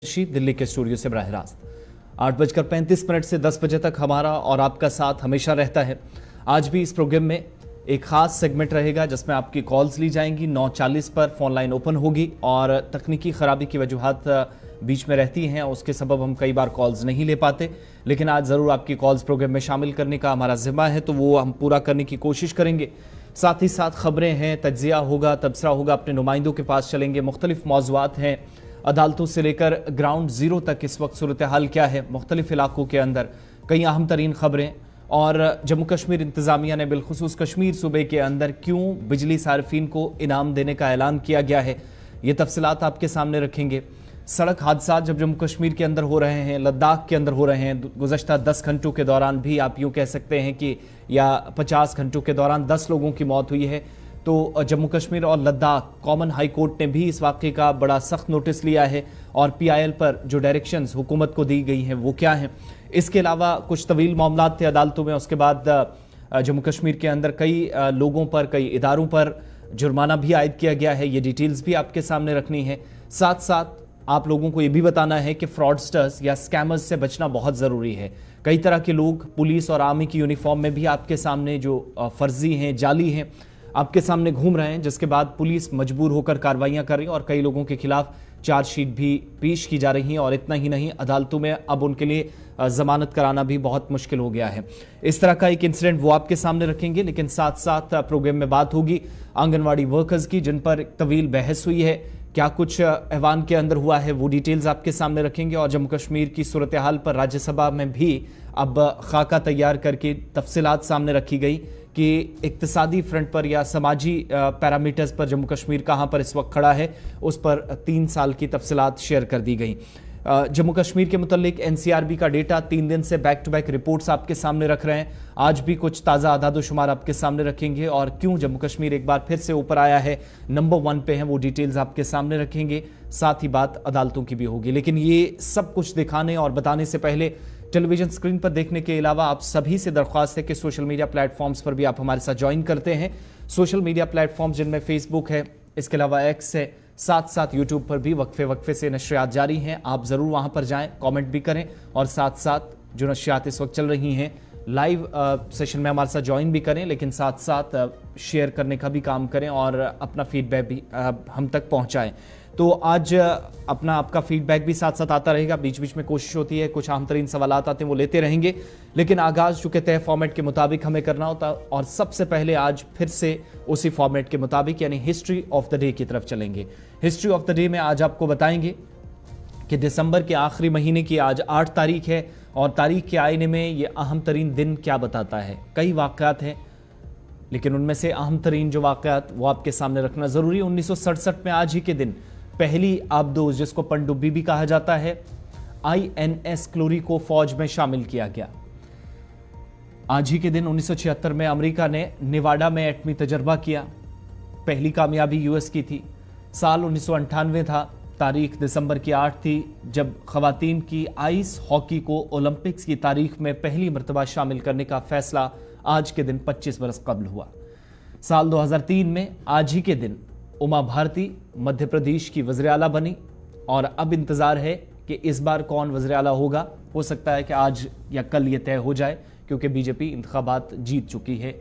दिल्ली के स्टूडियो से बराह रास्त 8:35 से 10 बजे तक हमारा और आपका साथ हमेशा रहता है। आज भी इस प्रोग्राम में एक खास सेगमेंट रहेगा जिसमें आपकी कॉल्स ली जाएंगी। 9:40 पर फोन लाइन ओपन होगी और तकनीकी खराबी की वजूहात बीच में रहती हैं, उसके सबब हम कई बार कॉल्स नहीं ले पाते, लेकिन आज ज़रूर आपकी कॉल्स प्रोग्राम में शामिल करने का हमारा जिम्मा है, तो वो हम पूरा करने की कोशिश करेंगे। साथ ही साथ खबरें हैं, तज्जिया होगा, तबसरा होगा, अपने नुमाइंदों के पास चलेंगे, मुख्तलिफ मौज़ूआत हैं, अदालतों से लेकर ग्राउंड ज़ीरो तक इस वक्त सूरत हाल क्या है मुख्तलिफ इलाकों के अंदर, कई अहम तरीन खबरें। और जम्मू कश्मीर इंतज़ामिया ने बिलखुसूस कश्मीर सूबे के अंदर क्यों बिजली सार्फिन को इनाम देने का ऐलान किया गया है, ये तफसीलात आपके सामने रखेंगे। सड़क हादसा जब जम्मू कश्मीर के अंदर हो रहे हैं, लद्दाख के अंदर हो रहे हैं, गुज़श्ता 10 घंटों के दौरान भी आप यूँ कह सकते हैं कि या 50 घंटों के दौरान 10 लोगों की मौत हुई है, तो जम्मू कश्मीर और लद्दाख कॉमन हाई कोर्ट ने भी इस वाक़े का बड़ा सख्त नोटिस लिया है और PIL पर जो डायरेक्शंस हुकूमत को दी गई हैं वो क्या हैं। इसके अलावा कुछ तवील मामला थे अदालतों में, उसके बाद जम्मू कश्मीर के अंदर कई लोगों पर, कई इदारों पर जुर्माना भी आयद किया गया है। ये डिटेल्स भी आपके सामने रखनी है। साथ साथ आप लोगों को ये भी बताना है कि फ्रॉडस्टर्स या स्कैमर्स से बचना बहुत ज़रूरी है। कई तरह के लोग पुलिस और आर्मी की यूनिफॉर्म में भी आपके सामने जो फर्जी हैं, जाली हैं, आपके सामने घूम रहे हैं, जिसके बाद पुलिस मजबूर होकर कार्रवाइयां कर रही है और कई लोगों के खिलाफ चार्जशीट भी पेश की जा रही हैं। और इतना ही नहीं, अदालतों में अब उनके लिए जमानत कराना भी बहुत मुश्किल हो गया है। इस तरह का एक इंसिडेंट वो आपके सामने रखेंगे, लेकिन साथ साथ प्रोग्राम में बात होगी आंगनवाड़ी वर्कर्स की, जिन पर तवील बहस हुई है, क्या कुछ ऐवान के अंदर हुआ है, वो डिटेल्स आपके सामने रखेंगे। और जम्मू कश्मीर की सूरत हाल पर राज्यसभा में भी अब खाका तैयार करके तफसीलात सामने रखी गई कि इक्तिसादी फ्रंट पर या समाजी पैरामीटर्स पर जम्मू कश्मीर कहाँ पर इस वक्त खड़ा है, उस पर 3 साल की तफसीलात शेयर कर दी गई। जम्मू कश्मीर के मुतल्लिक NCRB का डेटा 3 दिन से बैक टू बैक रिपोर्ट्स आपके सामने रख रहे हैं। आज भी कुछ ताज़ा आदादोशुमार आपके सामने रखेंगे और क्यों जम्मू कश्मीर एक बार फिर से ऊपर आया है, नंबर 1 पे है, वो डिटेल्स आपके सामने रखेंगे। साथ ही बात अदालतों की भी होगी। लेकिन ये सब कुछ दिखाने और बताने से पहले टेलीविजन स्क्रीन पर देखने के अलावा आप सभी से दरख्वास्त है कि सोशल मीडिया प्लेटफॉर्म्स पर भी आप हमारे साथ ज्वाइन करते हैं। सोशल मीडिया प्लेटफॉर्म्स जिनमें फेसबुक है, इसके अलावा X है, साथ साथ यूट्यूब पर भी वक्फे से नशरियात जारी हैं। आप ज़रूर वहाँ पर जाएं, कमेंट भी करें और साथ साथ जो नशरियात इस वक्त चल रही हैं लाइव सेशन में हमारे साथ ज्वाइन भी करें, लेकिन साथ साथ शेयर करने का भी काम करें और अपना फीडबैक भी हम तक पहुँचाएँ। तो आज अपना आपका फीडबैक भी साथ साथ आता रहेगा। बीच बीच में कोशिश होती है, कुछ अहम तरीन सवाल आते हैं वो लेते रहेंगे, लेकिन आगाज़ चूँकि तय फॉर्मेट के मुताबिक हमें करना होता है और सबसे पहले आज फिर से उसी फॉर्मेट के मुताबिक यानी हिस्ट्री ऑफ द डे की तरफ चलेंगे। हिस्ट्री ऑफ द डे में आज आपको बताएंगे कि दिसंबर के आखिरी महीने की आज 8 तारीख है और तारीख के आईने में ये अहम तरीन दिन क्या बताता है। कई वाक़यात हैं, लेकिन उनमें से अहम तरीन जो वाक़यात वो आपके सामने रखना ज़रूरी है। 1967 में आज ही के दिन पहली आबदोज, जिसको पनडुब्बी भी कहा जाता है, INS क्लोरी को फौज में शामिल किया गया। आज ही के दिन 1976 में अमेरिका ने नेवाडा में एटमी तजर्बा किया, पहली कामयाबी US की थी। साल 1998 था, तारीख दिसंबर की 8 थी जब खवातीन की आइस हॉकी को ओलंपिक्स की तारीख में पहली मरतबा शामिल करने का फैसला आज के दिन 25 बरस कबल हुआ। साल 2003 में आज ही के दिन उमा भारती मध्य प्रदेश की वज़ीर आला बनी और अब इंतज़ार है कि इस बार कौन वज़ीर आला होगा। हो सकता है कि आज या कल ये तय हो जाए, क्योंकि BJP इंतखाबात जीत चुकी है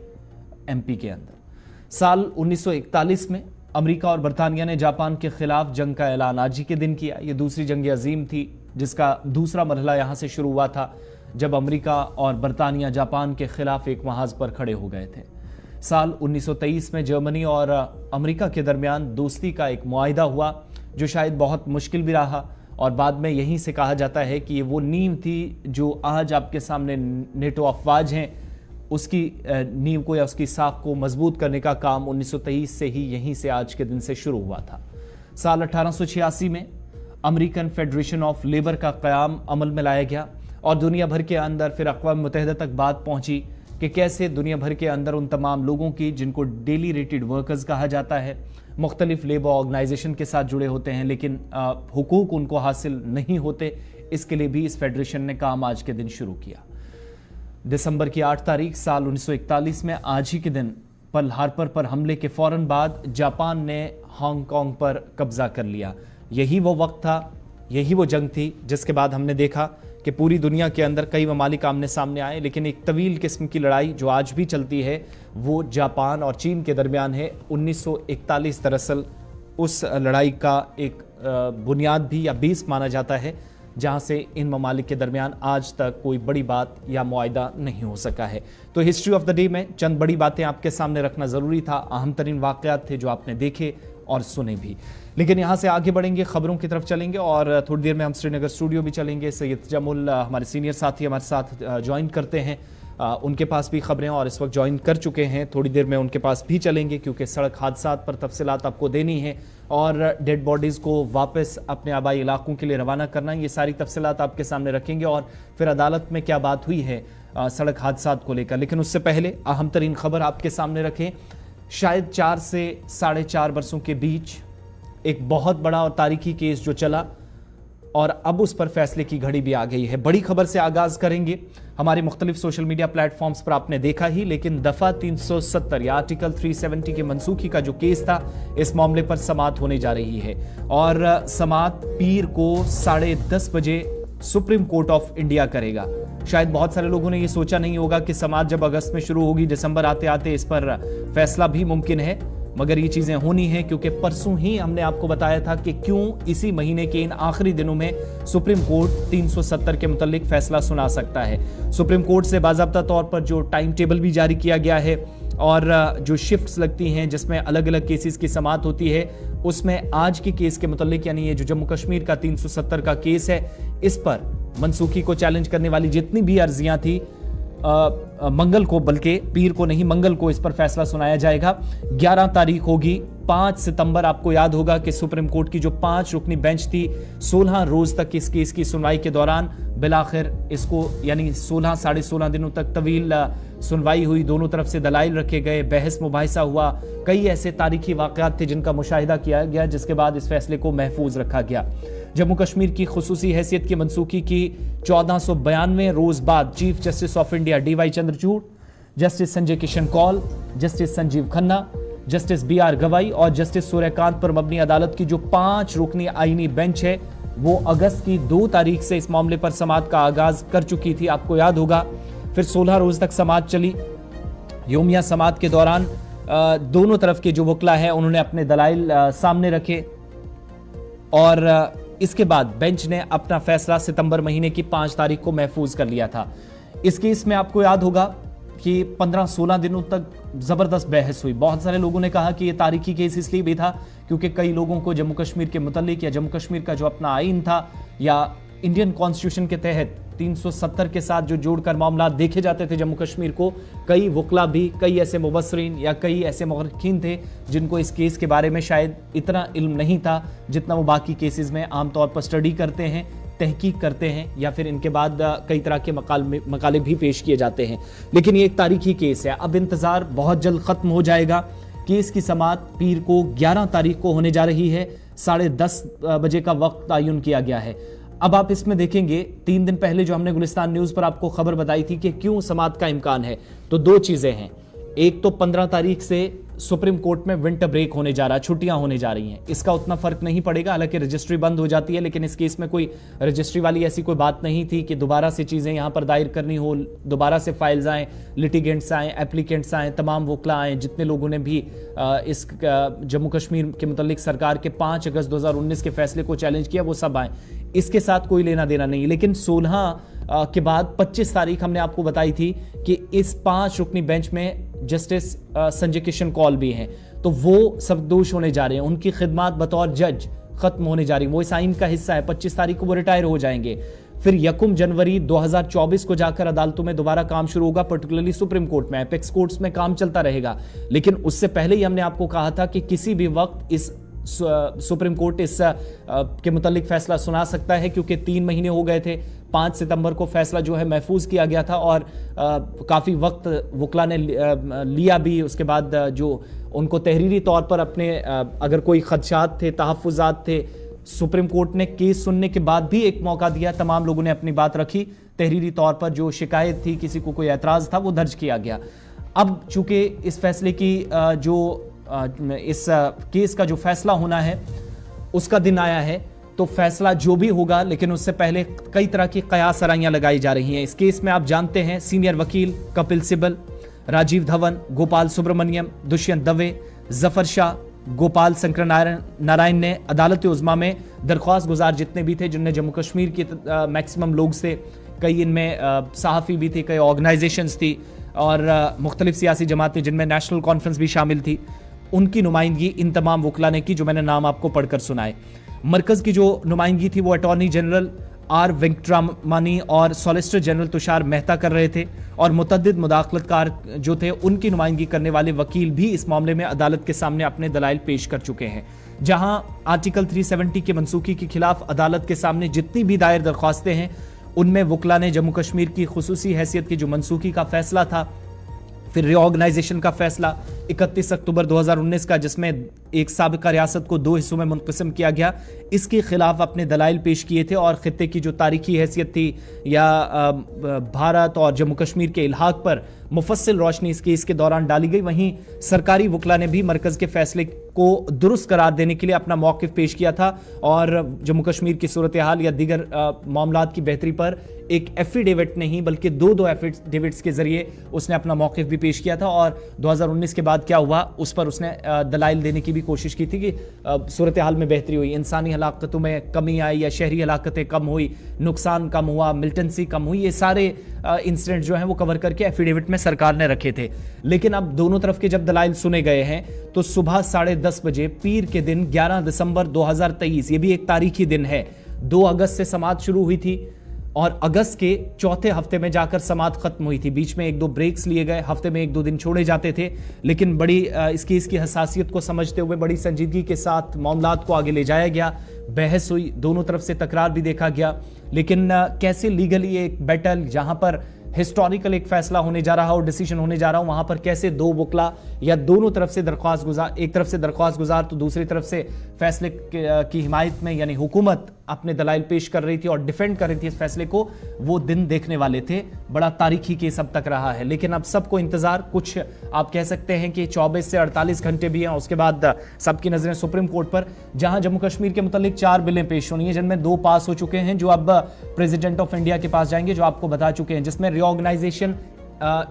MP के अंदर। साल 1941 में अमेरिका और बरतानिया ने जापान के खिलाफ जंग का ऐलान आज ही के दिन किया। ये दूसरी जंग अजीम थी, जिसका दूसरा मरहला यहाँ से शुरू हुआ था जब अमेरिका और बरतानिया जापान के खिलाफ एक महाज पर खड़े हो गए थे। साल 1923 में जर्मनी और अमेरिका के दरमियान दोस्ती का एक मुआहिदा हुआ, जो शायद बहुत मुश्किल भी रहा और बाद में यहीं से कहा जाता है कि ये वो नींव थी जो आज आपके सामने नेटो अफवाज हैं, उसकी नींव को या उसकी साख को मजबूत करने का काम 1923 से ही यहीं से आज के दिन से शुरू हुआ था। साल 1886 में अमेरिकन फेडरेशन ऑफ लेबर का क़याम अमल में लाया गया और दुनिया भर के अंदर फिर अक़वाम मुत्तहिदा तक बात पहुंची कि कैसे दुनिया भर के अंदर उन तमाम लोगों की जिनको डेली रेटेड वर्कर्स कहा जाता है, मुख्तलिफ लेबर ऑर्गेनाइजेशन के साथ जुड़े होते हैं, लेकिन हुकूक उनको हासिल नहीं होते, इसके लिए भी इस फेडरेशन ने काम आज के दिन शुरू किया। दिसंबर की 8 तारीख साल 1941 में आज ही के दिन पर्ल हार्बर पर हमले के फौरन बाद जापान ने हांगकांग पर कब्जा कर लिया। यही वो वक्त था यही वो जंग थी जिसके बाद हमने देखा कि पूरी दुनिया के अंदर कई ममालिक आमने सामने आए, लेकिन एक तवील किस्म की लड़ाई जो आज भी चलती है वो जापान और चीन के दरमियान है। 1941 दरअसल उस लड़ाई का एक बुनियाद भी या बेस माना जाता है, जहां से इन ममालिक के दरमियान आज तक कोई बड़ी बात या मुआहिदा नहीं हो सका है। तो हिस्ट्री ऑफ द डे में चंद बड़ी बातें आपके सामने रखना ज़रूरी था, अहम तरीन वाक़यात थे जो आपने देखे और सुने भी। लेकिन यहाँ से आगे बढ़ेंगे, खबरों की तरफ चलेंगे और थोड़ी देर में हम श्रीनगर स्टूडियो भी चलेंगे। सैयद जमुल हमारे सीनियर साथी हमारे साथ ज्वाइन करते हैं, उनके पास भी खबरें और इस वक्त ज्वाइन कर चुके हैं। थोड़ी देर में उनके पास भी चलेंगे क्योंकि सड़क हादसा पर तफसीलात आपको देनी है और डेड बॉडीज़ को वापस अपने आबाई इलाकों के लिए रवाना करना, ये सारी तफसीलात आपके सामने रखेंगे और फिर अदालत में क्या बात हुई है सड़क हादसा को लेकर। लेकिन उससे पहले अहम तरीन खबर आपके सामने रखें। शायद 4 से 4.5 वर्षों के बीच एक बहुत बड़ा और तारीखी केस जो चला और अब उस पर फैसले की घड़ी भी आ गई है। बड़ी खबर से आगाज करेंगे। हमारे मुख्तलिफ सोशल मीडिया प्लेटफॉर्म्स पर आपने देखा ही, लेकिन दफा 370 या आर्टिकल 370 के मनसूखी का जो केस था, इस मामले पर समाअत होने जा रही है और समाअत पीर को 10:30 बजे सुप्रीम कोर्ट ऑफ इंडिया करेगा। शायद बहुत सारे लोगों ने यह सोचा नहीं होगा कि समाअत जब अगस्त में शुरू होगी, दिसंबर आते आते इस पर फैसला भी मुमकिन है, मगर ये चीजें होनी है क्योंकि परसों ही हमने आपको बताया था कि क्यों इसी महीने के इन आखिरी दिनों में सुप्रीम कोर्ट 370 के मुतालिक फैसला सुना सकता है। सुप्रीम कोर्ट से बाज़ाब्ता तौर पर जो टाइम टेबल भी जारी किया गया है और जो शिफ्ट्स लगती हैं जिसमें अलग अलग केसेस की समाअत होती है, उसमें आज के केस के मुतालिक यानी ये जो जम्मू कश्मीर का 370 का केस है, इस पर मनसूखी को चैलेंज करने वाली जितनी भी अर्जियां थी मंगल को, बल्कि पीर को नहीं मंगल को इस पर फैसला सुनाया जाएगा। 11 तारीख होगी। 5 सितंबर आपको याद होगा कि सुप्रीम कोर्ट की जो 5 रुकनी बेंच थी, 16 रोज तक इस केस की सुनवाई के दौरान बिलाखिर इसको यानी 16 साढ़े 16 दिनों तक तवील सुनवाई हुई, दोनों तरफ से दलाइल रखे गए, बहस मुबाहिसा हुआ, कई ऐसे तारीखी वाक़यात थे जिनका मुशाहिदा किया गया, जिसके बाद इस फैसले को महफूज रखा गया। जम्मू कश्मीर की खुसूसी हैसियत की मनसूखी की 1492 रोज बाद chief justice of India DY Chandrachud, justice Sanjay Kishan Kaul, justice Sanjiv Khanna, justice BR Gavai और जस्टिस सूर्यकांत पर मबनी अदालत की जो 5 रुकनी आईनी बेंच है, वो अगस्त की 2 तारीख से इस मामले पर समाअत का आगाज कर चुकी थी, आपको याद होगा। फिर 16 रोज तक समाअत चली। योमिया समाअत के दौरान दोनों तरफ के जो वकला है उन्होंने अपने दलाइल सामने रखे और इसके बाद बेंच ने अपना फैसला सितंबर महीने की 5 तारीख को महफूज कर लिया था। इस केस में आपको याद होगा कि 15-16 दिनों तक जबरदस्त बहस हुई। बहुत सारे लोगों ने कहा कि यह तारीखी केस इसलिए भी था क्योंकि कई लोगों को जम्मू कश्मीर के मुतालिक या जम्मू कश्मीर का जो अपना आइन था या इंडियन कॉन्स्टिट्यूशन के तहत 370 के साथ जो जोड़कर मामला देखे जाते थे जम्मू कश्मीर को, कई वकला भी, कई ऐसे मुबस्सरीन या कई ऐसे मुहर्रिखीन थे जिनको इस केस के बारे में शायद इतना इल्म नहीं था जितना वो बाकी केसेस में आमतौर पर स्टडी करते हैं, तहकीक करते हैं या फिर इनके बाद कई तरह के मकाले भी पेश किए जाते हैं। लेकिन ये एक तारीखी केस है। अब इंतज़ार बहुत जल्द ख़त्म हो जाएगा। केस की समाअत पीर को 11 तारीख को होने जा रही है। 10:30 बजे का वक्त तयन किया गया है। अब आप इसमें देखेंगे 3 दिन पहले जो हमने गुलिस्तान न्यूज पर आपको खबर बताई थी कि क्यों समाअत का इम्कान है, तो 2 चीजें हैं। एक तो 15 तारीख से सुप्रीम कोर्ट में विंटर ब्रेक होने जा रहा है, छुट्टियां होने जा रही हैं, इसका उतना फर्क नहीं पड़ेगा, हालांकि रजिस्ट्री बंद हो जाती है, लेकिन इस केस में कोई रजिस्ट्री वाली ऐसी कोई बात नहीं थी कि दोबारा से चीजें यहां पर दायर करनी हो, दोबारा से फाइल्स आए, लिटिगेंट्स आए, एप्लीकेंट्स आए, तमाम वकला आए, जितने लोगों ने भी इस जम्मू कश्मीर के मुतालिक सरकार के 5 अगस्त 2019 के फैसले को चैलेंज किया, वो सब आए। इसके साथ कोई लेना देना नहीं। लेकिन 16 के बाद 25 तारीख हमने आपको बताई थी कि इस 5 रुकनी बेंच में जस्टिस संजय किशन कौल भी हैं, तो वो सबदोश होने जा रहे हैं, उनकी खिदमत बतौर जज खत्म होने जा रही है, वो इस आइन का हिस्सा है। 25 तारीख को वो रिटायर हो जाएंगे। फिर 1 जनवरी 2024 को जाकर अदालतों में दोबारा काम शुरू होगा, पर्टिकुलरली सुप्रीम कोर्ट में, एपेक्स कोर्ट्स में काम चलता रहेगा। लेकिन उससे पहले ही हमने आपको कहा था कि किसी भी वक्त इस सुप्रीम कोर्ट इस के मुतालिक फैसला सुना सकता है, क्योंकि 3 महीने हो गए थे। 5 सितंबर को फैसला जो है महफूज किया गया था और काफ़ी वक्त वकला ने लिया भी। उसके बाद जो उनको तहरीरी तौर पर अपने अगर कोई खदशात थे, तहफ़्फ़ुज़ात थे, सुप्रीम कोर्ट ने केस सुनने के बाद भी एक मौका दिया, तमाम लोगों ने अपनी बात रखी, तहरीरी तौर पर जो शिकायत थी, किसी को कोई एतराज़ था, वो दर्ज किया गया। अब चूंकि इस फैसले की इस केस का जो फैसला होना है उसका दिन आया है, तो फैसला जो भी होगा, लेकिन उससे पहले कई तरह की कयास आराइयां लगाई जा रही हैं। इस केस में आप जानते हैं सीनियर वकील कपिल सिब्बल, राजीव धवन, गोपाल सुब्रमण्यम, दुष्यंत दवे, जफर शाह, गोपाल शंकर नारायण ने अदालत उज़्मा में दरख्वास्त गुजार जितने भी थे, जिनमें जम्मू कश्मीर के मैक्सिमम लोग से, कई इनमें सहाफ़ी भी थे, कई ऑर्गेनाइजेशंस थी और मुख्तलिफ सियासी जमातें जिनमें नेशनल कॉन्फ्रेंस भी शामिल थी, उनकी नुमाइंदगी इन तमाम वकला ने की जो मैंने नाम आपको पढ़कर सुनाए। मरकज़ की जो नुमाइंदगी थी वो अटॉर्नी जनरल आर वेंकटरामनी और सॉलिसिटर जनरल तुषार मेहता कर रहे थे और मुतअद्दिद मुदाखलतकार जो थे उनकी नुमाइंदगी करने वाले वकील भी इस मामले में अदालत के सामने अपने दलाइल पेश कर चुके हैं। जहां आर्टिकल 370 के मनसूखी के खिलाफ अदालत के सामने जितनी भी दायर दरख्वास्तें हैं, उनमें वकला ने जम्मू कश्मीर की खुसूसी हैसियत की जो मनसूखी का फैसला था, फिर रीऑर्गेनाइजेशन का फैसला 31 अक्टूबर 2019 का, जिसमें एक साबिका रियासत को 2 हिस्सों में मुनक़सिम किया गया, इसके खिलाफ अपने दलाइल पेश किए थे और खित्ते की जो तारीखी हैसियत थी या भारत और जम्मू कश्मीर के इल्हाक पर मुफस्सिल रोशनी इस केस के दौरान डाली गई। वहीं सरकारी वकला ने भी मरकज़ के फैसले को दुरुस्त करार देने के लिए अपना मौक़िफ़ पेश किया था और जम्मू कश्मीर की सूरत हाल या दीगर मामलात की बेहतरी पर एक एफिडेविट नहीं बल्कि दो एफिडेविट्स के जरिए उसने अपना मौक़िफ़ भी पेश किया था और 2019 के बाद क्या हुआ उस पर उसने दलाइल देने की भी कोशिश की थी कि सूरत हाल में बेहतरी हुई, इंसानी हलाकतों में कमी आई या शहरी हलाकतें कम हुई, नुकसान कम हुआ, मिलिटेंसी कम हुई, ये सारे इंसिडेंट जो हैं वो कवर करके एफिडेविट में सरकार ने रखे थे। लेकिन अब दोनों तरफ के जब दलाइल सुने गए हैं तो सुबह 10:30 बजे पीर के दिन 11 दिसंबर 2023, ये भी एक तारीखी दिन है, 2 अगस्त से समाअत शुरू हुई थी और अगस्त के चौथे हफ्ते में जाकर समाअत खत्म हुई थी। बीच में 1-2 ब्रेक्स लिए गए, हफ्ते में 1-2 दिन छोड़े जाते थे, लेकिन बड़ी इसकी हसासियत को समझते हुए बड़ी संजीदगी के साथ मामलात को आगे ले जाया गया, बहस हुई, दोनों तरफ से तकरार भी देखा गया। लेकिन कैसे लीगली एक बैटल जहां पर हिस्टोरिकल एक फैसला होने जा रहा हो, डिसीजन होने जा रहा हो, वहां पर कैसे 2 वकला या दोनों तरफ से दरख्वास्त गुजार, एक तरफ से दरख्वास्त गुजार तो दूसरी तरफ से फैसले की हिमायत में यानी हुकूमत अपने दलाइल पेश कर रही थी और डिफेंड कर रही थी इस फैसले को, वो दिन देखने वाले थे। बड़ा तारीखी केस अब तक रहा है, लेकिन अब सबको इंतजार, कुछ आप कह सकते हैं कि 24 से 48 घंटे भी हैं, उसके बाद सबकी नजरें सुप्रीम कोर्ट पर, जहां जम्मू कश्मीर के मुतालिक 4 बिलें पेश होनी है, जिनमें 2 पास हो चुके हैं जो अब प्रेसिडेंट ऑफ इंडिया के पास जाएंगे, जो आपको बता चुके हैं, जिसमें रीऑर्गेनाइजेशन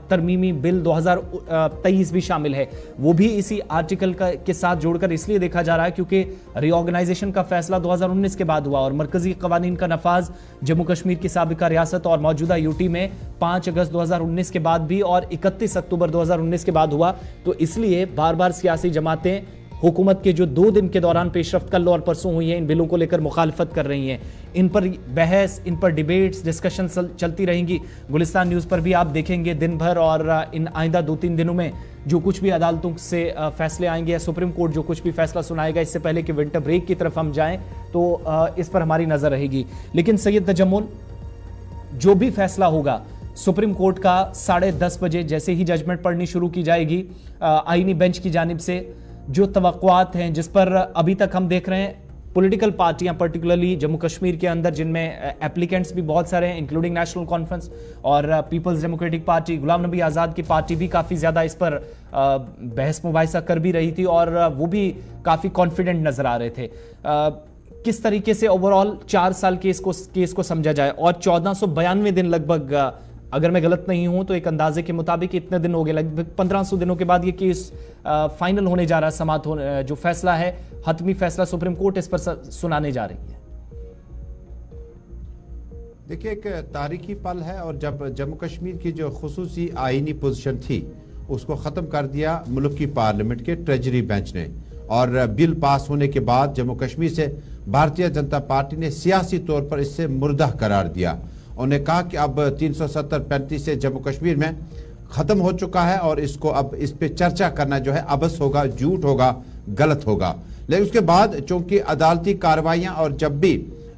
तरमीमी बिल 2023 भी शामिल है। वो भी इसी आर्टिकल के साथ जोड़कर इसलिए देखा जा रहा है क्योंकि रीऑर्गेनाइजेशन का फैसला 2019 के बाद हुआ और मरकजी कवानीन का नफाज जम्मू कश्मीर की साबिका रियासत और मौजूदा यूटी में 5 अगस्त 2019 के बाद भी और 31 अक्टूबर 2019 के बाद हुआ। तो इसलिए बार बार सियासी जमातें हुकूमत के जो 2 दिन के दौरान पेशरफ्त कल और परसों हुई है, इन बिलों को लेकर मुखालफत कर रही हैं। इन पर बहस, इन पर डिबेट्स, डिस्कशन चलती रहेंगी। गुलिस्तान न्यूज़ पर भी आप देखेंगे दिन भर और इन आइंदा 2-3 दिनों में जो कुछ भी अदालतों से फैसले आएंगे या सुप्रीम कोर्ट जो कुछ भी फैसला सुनाएगा, इससे पहले कि विंटर ब्रेक की तरफ हम जाएं, तो इस पर हमारी नज़र रहेगी। लेकिन सैयद तजम्मुल, जो भी फैसला होगा सुप्रीम कोर्ट का 10:30 बजे जैसे ही जजमेंट पढ़नी शुरू की जाएगी आईनी बेंच की जानिब से, जो तवक्कुआत हैं जिस पर अभी तक हम देख रहे हैं पॉलिटिकल पार्टियां, पर्टिकुलरली जम्मू कश्मीर के अंदर जिनमें एप्लीकेंट्स भी बहुत सारे हैं, इंक्लूडिंग नेशनल कॉन्फ्रेंस और peoples democratic party, Ghulam Nabi Azad की पार्टी भी काफ़ी ज़्यादा इस पर बहस मुबाहिसा कर भी रही थी और वो भी काफ़ी कॉन्फिडेंट नज़र आ रहे थे। किस तरीके से ओवरऑल 4 साल केस को समझा जाए और 1492 दिन लगभग, अगर मैं गलत नहीं हूं तो एक अंदाजे के मुताबिक इतने दिन हो गए, लगभग 1500 दिनों के बाद ये केस फाइनल होने जा रहा है, समाअत होने, जो फैसला है, हतमी फैसला सुप्रीम कोर्ट इस पर सुनाने जा रही है। देखिए, एक तारीखी पल है और जब जम्मू कश्मीर की जो खुसूसी आईनी पोजीशन थी उसको ख़त्म कर दिया मुल्क की पार्लियामेंट के ट्रेजरी बेंच ने और बिल पास होने के बाद जम्मू कश्मीर से भारतीय जनता पार्टी ने सियासी तौर पर इससे मुर्दा करार दिया। उन्होंने कहा कि अब 370-35 से जम्मू कश्मीर में ख़त्म हो चुका है और इसको अब इस पे चर्चा करना जो है अबस होगा, झूठ होगा, गलत होगा। लेकिन उसके बाद चूंकि अदालती कार्रवाइयाँ और जब भी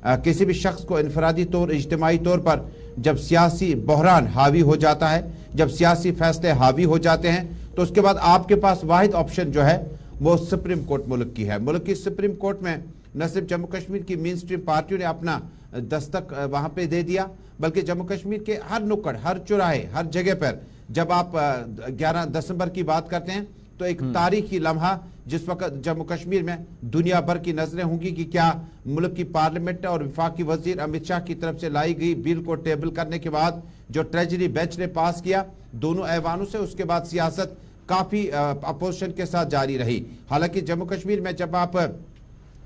किसी भी शख्स को इनफरादी तौर, इज्तिमाई तौर पर जब सियासी बहरान हावी हो जाता है, जब सियासी फैसले हावी हो जाते हैं, तो उसके बाद आपके पास वाहिद ऑप्शन जो है वो सुप्रीम कोर्ट मुल्क की है। मुल्क की सुप्रीम कोर्ट में न सिर्फ जम्मू कश्मीर की मेन स्ट्रीम पार्टियों ने अपना दस्तक वहाँ पे दे दिया, बल्कि जम्मू कश्मीर के हर नुक्कड़, हर चौराहे, हर जगह पर जब आप 11 दिसंबर की बात करते हैं तो एक तारीखी लम्हा जिस वक्त जम्मू कश्मीर में दुनिया भर की नजरें होंगी कि क्या मुल्क की पार्लियामेंट और वफाकी वजीर अमित शाह की तरफ से लाई गई बिल को टेबल करने के बाद जो ट्रेजरी बेंच ने पास किया दोनों ऐवानों से, उसके बाद सियासत काफी अपोजिशन के साथ जारी रही। हालांकि जम्मू कश्मीर में जब आप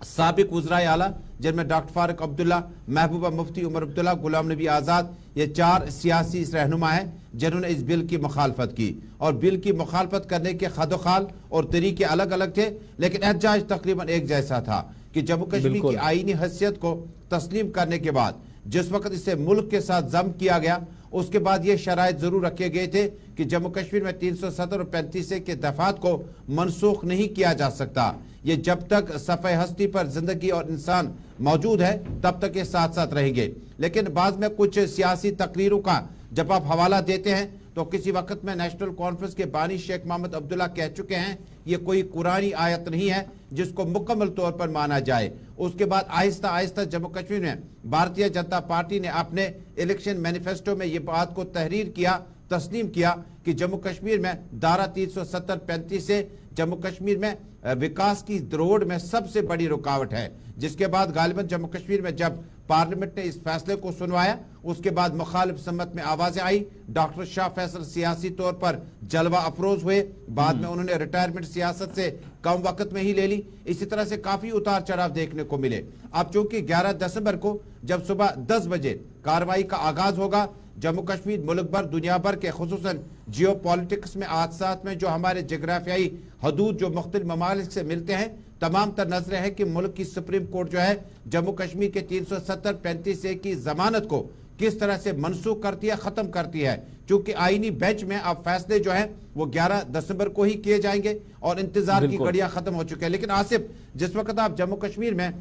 साबिक वज़राए आला जिनमें डॉक्टर फारूक अब्दुल्ला, महबूबा मुफ्ती, उमर अब्दुल्ला, गुलाम नबी आज़ाद, ये 4 सियासी रहनुमा हैं जिन्होंने इस बिल की मुखालफत की और बिल की मुखालफत करने के खदोखाल और तरीके अलग अलग थे, लेकिन एहतजाज तकरीबन एक जैसा था कि जम्मू कश्मीर की आईनी हैसियत को तस्लीम करने के बाद जिस वक्त इसे मुल्क के साथ जम किया गया, उसके बाद ये शराइत जरूर रखे गए थे कि जम्मू कश्मीर में 370 और 35 के दफात को मनसूख नहीं किया जा सकता। ये जब तक सफ़े हस्ती पर जिंदगी और इंसान मौजूद है तब तक ये साथ साथ रहेंगे। लेकिन बाद में कुछ सियासी तकरीरों का जब आप हवाला देते हैं तो किसी वक्त में नेशनल कॉन्फ्रेंस के बानी शेख मोहम्मद अब्दुल्ला कह चुके हैं ये कोई कुरानी आयत नहीं है जिसको मुकम्मल तौर पर माना जाए। उसके बाद आहिस्ता आहिस्ता जम्मू कश्मीर में भारतीय जनता पार्टी ने अपने इलेक्शन मैनिफेस्टो में ये बात को तहरीर किया, तस्लीम किया कि जम्मू कश्मीर में धारा 370-35 से जम्मू कश्मीर में विकास की दौड़ में सबसे बड़ी रुकावट है। जिसके बाद गालिबन जम्मू कश्मीर में जब पार्लियामेंट ने इस फैसले को सुनवाया, उसके बाद मुखालिफ सम्मत में आवाजें आई। डॉक्टर शाह फैसल सियासी तौर पर जलवा अफरोज हुए, बाद में उन्होंने रिटायरमेंट सियासत से कम वक्त में ही ले ली। इसी तरह से काफी उतार चढ़ाव देखने को मिले। अब चूंकि 11 दिसंबर को जब सुबह 10 बजे कार्रवाई का आगाज होगा, जम्मू कश्मीर मुल्क भर दुनिया भर के खुसूसन जियो पॉलिटिक्स में आज साथ में जो हमारे जोग्राफियाई हदूद जो मुख्तलिफ ममालिक से मिलते हैं, तमाम तर नजरें हैं कि मुल्क की सुप्रीम कोर्ट जो है जम्मू कश्मीर के 370-35 की जमानत को किस तरह से मनसूख करती है, खत्म करती है। क्योंकि आईनी बेंच में अब फैसले जो है वो 11 दिसंबर को ही किए जाएंगे और इंतजार की घड़ियां खत्म हो चुकी है। लेकिन आसिफ, जिस वक्त आप जम्मू कश्मीर में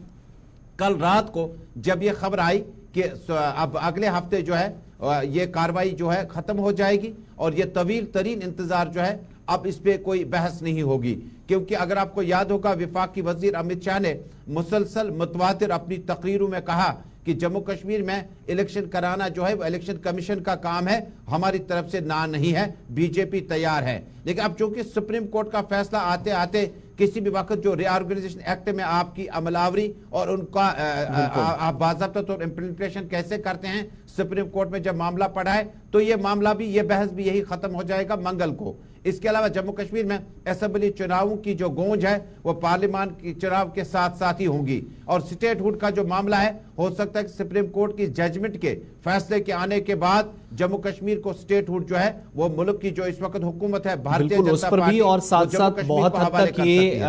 कल रात को जब ये खबर आई कि अब अगले हफ्ते जो है ये कार्रवाई जो है खत्म हो जाएगी और ये तवील तरीन इंतजार जो है अब इस पे कोई बहस नहीं होगी, क्योंकि अगर आपको याद होगा वफाकी वजीर अमित शाह ने मुसलसल मुतवातिर अपनी तकरीरों में कहा कि जम्मू कश्मीर में इलेक्शन कराना जो है वो इलेक्शन कमीशन का काम है, हमारी तरफ से ना नहीं है, बीजेपी तैयार है। लेकिन अब चूंकि सुप्रीम कोर्ट का फैसला आते आते किसी भी वक्त जो रीऑर्गेनाइजेशन एक्ट में आपकी अमलावरी और उनका आप बाज़ाब्ता तौर इम्प्लीमेंटेशन कैसे करते हैं, सुप्रीम कोर्ट में जब मामला पड़ा है तो ये मामला भी, ये बहस भी यही खत्म हो जाएगा मंगल को। इसके अलावा जम्मू कश्मीर में असेंबली चुनावों की जो गूंज है वो पार्लियामान के चुनाव के साथ साथ ही होंगी और स्टेटहुड का जो मामला है हो सकता है कि सुप्रीम कोर्ट की जजमेंट के फैसले के आने के बाद जम्मू कश्मीर को स्टेटहुड जो है वो मुल्क की जो इस वक्त हुकूमत है भारतीय जनता पार्टी और साथ साथ बहुत हद तक ये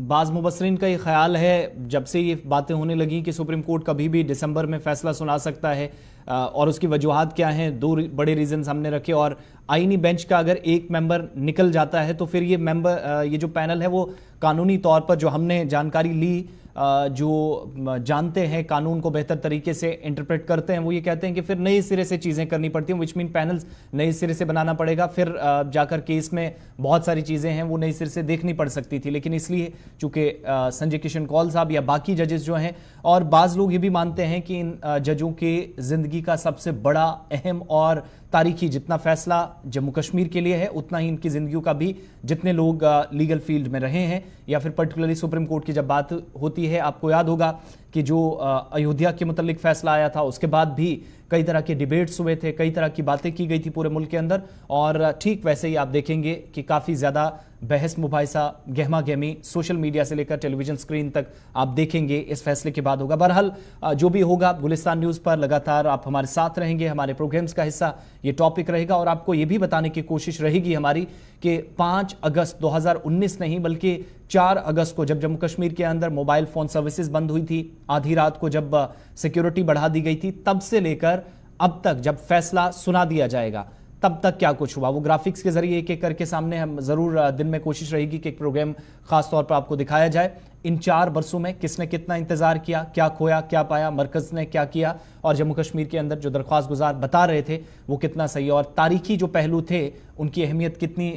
बाज मुबसरीन का ये ख्याल है, जब से ये बातें होने लगी कि सुप्रीम कोर्ट कभी भी दिसंबर में फैसला सुना सकता है और उसकी वजूहात क्या हैं, 2 बड़े रीजंस हमने रखे और आईनी बेंच का अगर एक मेंबर निकल जाता है तो फिर ये जो पैनल है वो कानूनी तौर पर, जो हमने जानकारी ली, जो जानते हैं कानून को बेहतर तरीके से इंटरप्रेट करते हैं, वो ये कहते हैं कि फिर नए सिरे से चीज़ें करनी पड़ती हैं, विच मीन पैनल्स नए सिरे से बनाना पड़ेगा, फिर जाकर केस में बहुत सारी चीज़ें हैं वो नए सिरे से देखनी पड़ सकती थी। लेकिन इसलिए चूंकि संजय किशन कौल साहब या बाकी जजेस जो हैं, और बाज़ लोग ये भी मानते हैं कि इन जजों के ज़िंदगी का सबसे बड़ा, अहम और तारीखी जितना फैसला जम्मू कश्मीर के लिए है उतना ही इनकी ज़िंदगियों का भी, जितने लोग लीगल फील्ड में रहे हैं या फिर पर्टिकुलरली सुप्रीम कोर्ट की जब बात होती है, आपको याद होगा कि जो अयोध्या के मुतल्लिक फैसला आया था उसके बाद भी कई तरह के डिबेट्स हुए थे, कई तरह की बातें की गई थी पूरे मुल्क के अंदर, और ठीक वैसे ही आप देखेंगे कि काफ़ी ज़्यादा बहस मुबाहिसा, गहमा गहमी सोशल मीडिया से लेकर टेलीविजन स्क्रीन तक आप देखेंगे इस फैसले के बाद होगा। बहरहाल जो भी होगा, गुलिस्तान न्यूज़ पर लगातार आप हमारे साथ रहेंगे, हमारे प्रोग्राम्स का हिस्सा ये टॉपिक रहेगा और आपको ये भी बताने की कोशिश रहेगी हमारी कि 5 अगस्त 2019 नहीं बल्कि 4 अगस्त को जब जम्मू कश्मीर के अंदर मोबाइल फ़ोन सर्विसेज बंद हुई थी, आधी रात को जब सिक्योरिटी बढ़ा दी गई थी, तब से लेकर अब तक जब फैसला सुना दिया जाएगा तब तक क्या कुछ हुआ, वो ग्राफिक्स के जरिए एक एक करके सामने हम जरूर दिन में कोशिश रहेगी कि एक प्रोग्राम खास तौर पर आपको दिखाया जाए। इन 4 बरसों में किसने कितना इंतजार किया, क्या खोया क्या पाया, मरकज ने क्या किया और जम्मू कश्मीर के अंदर जो दरख्वास्त गुजार बता रहे थे वो कितना सही है, और तारीखी जो पहलू थे उनकी अहमियत कितनी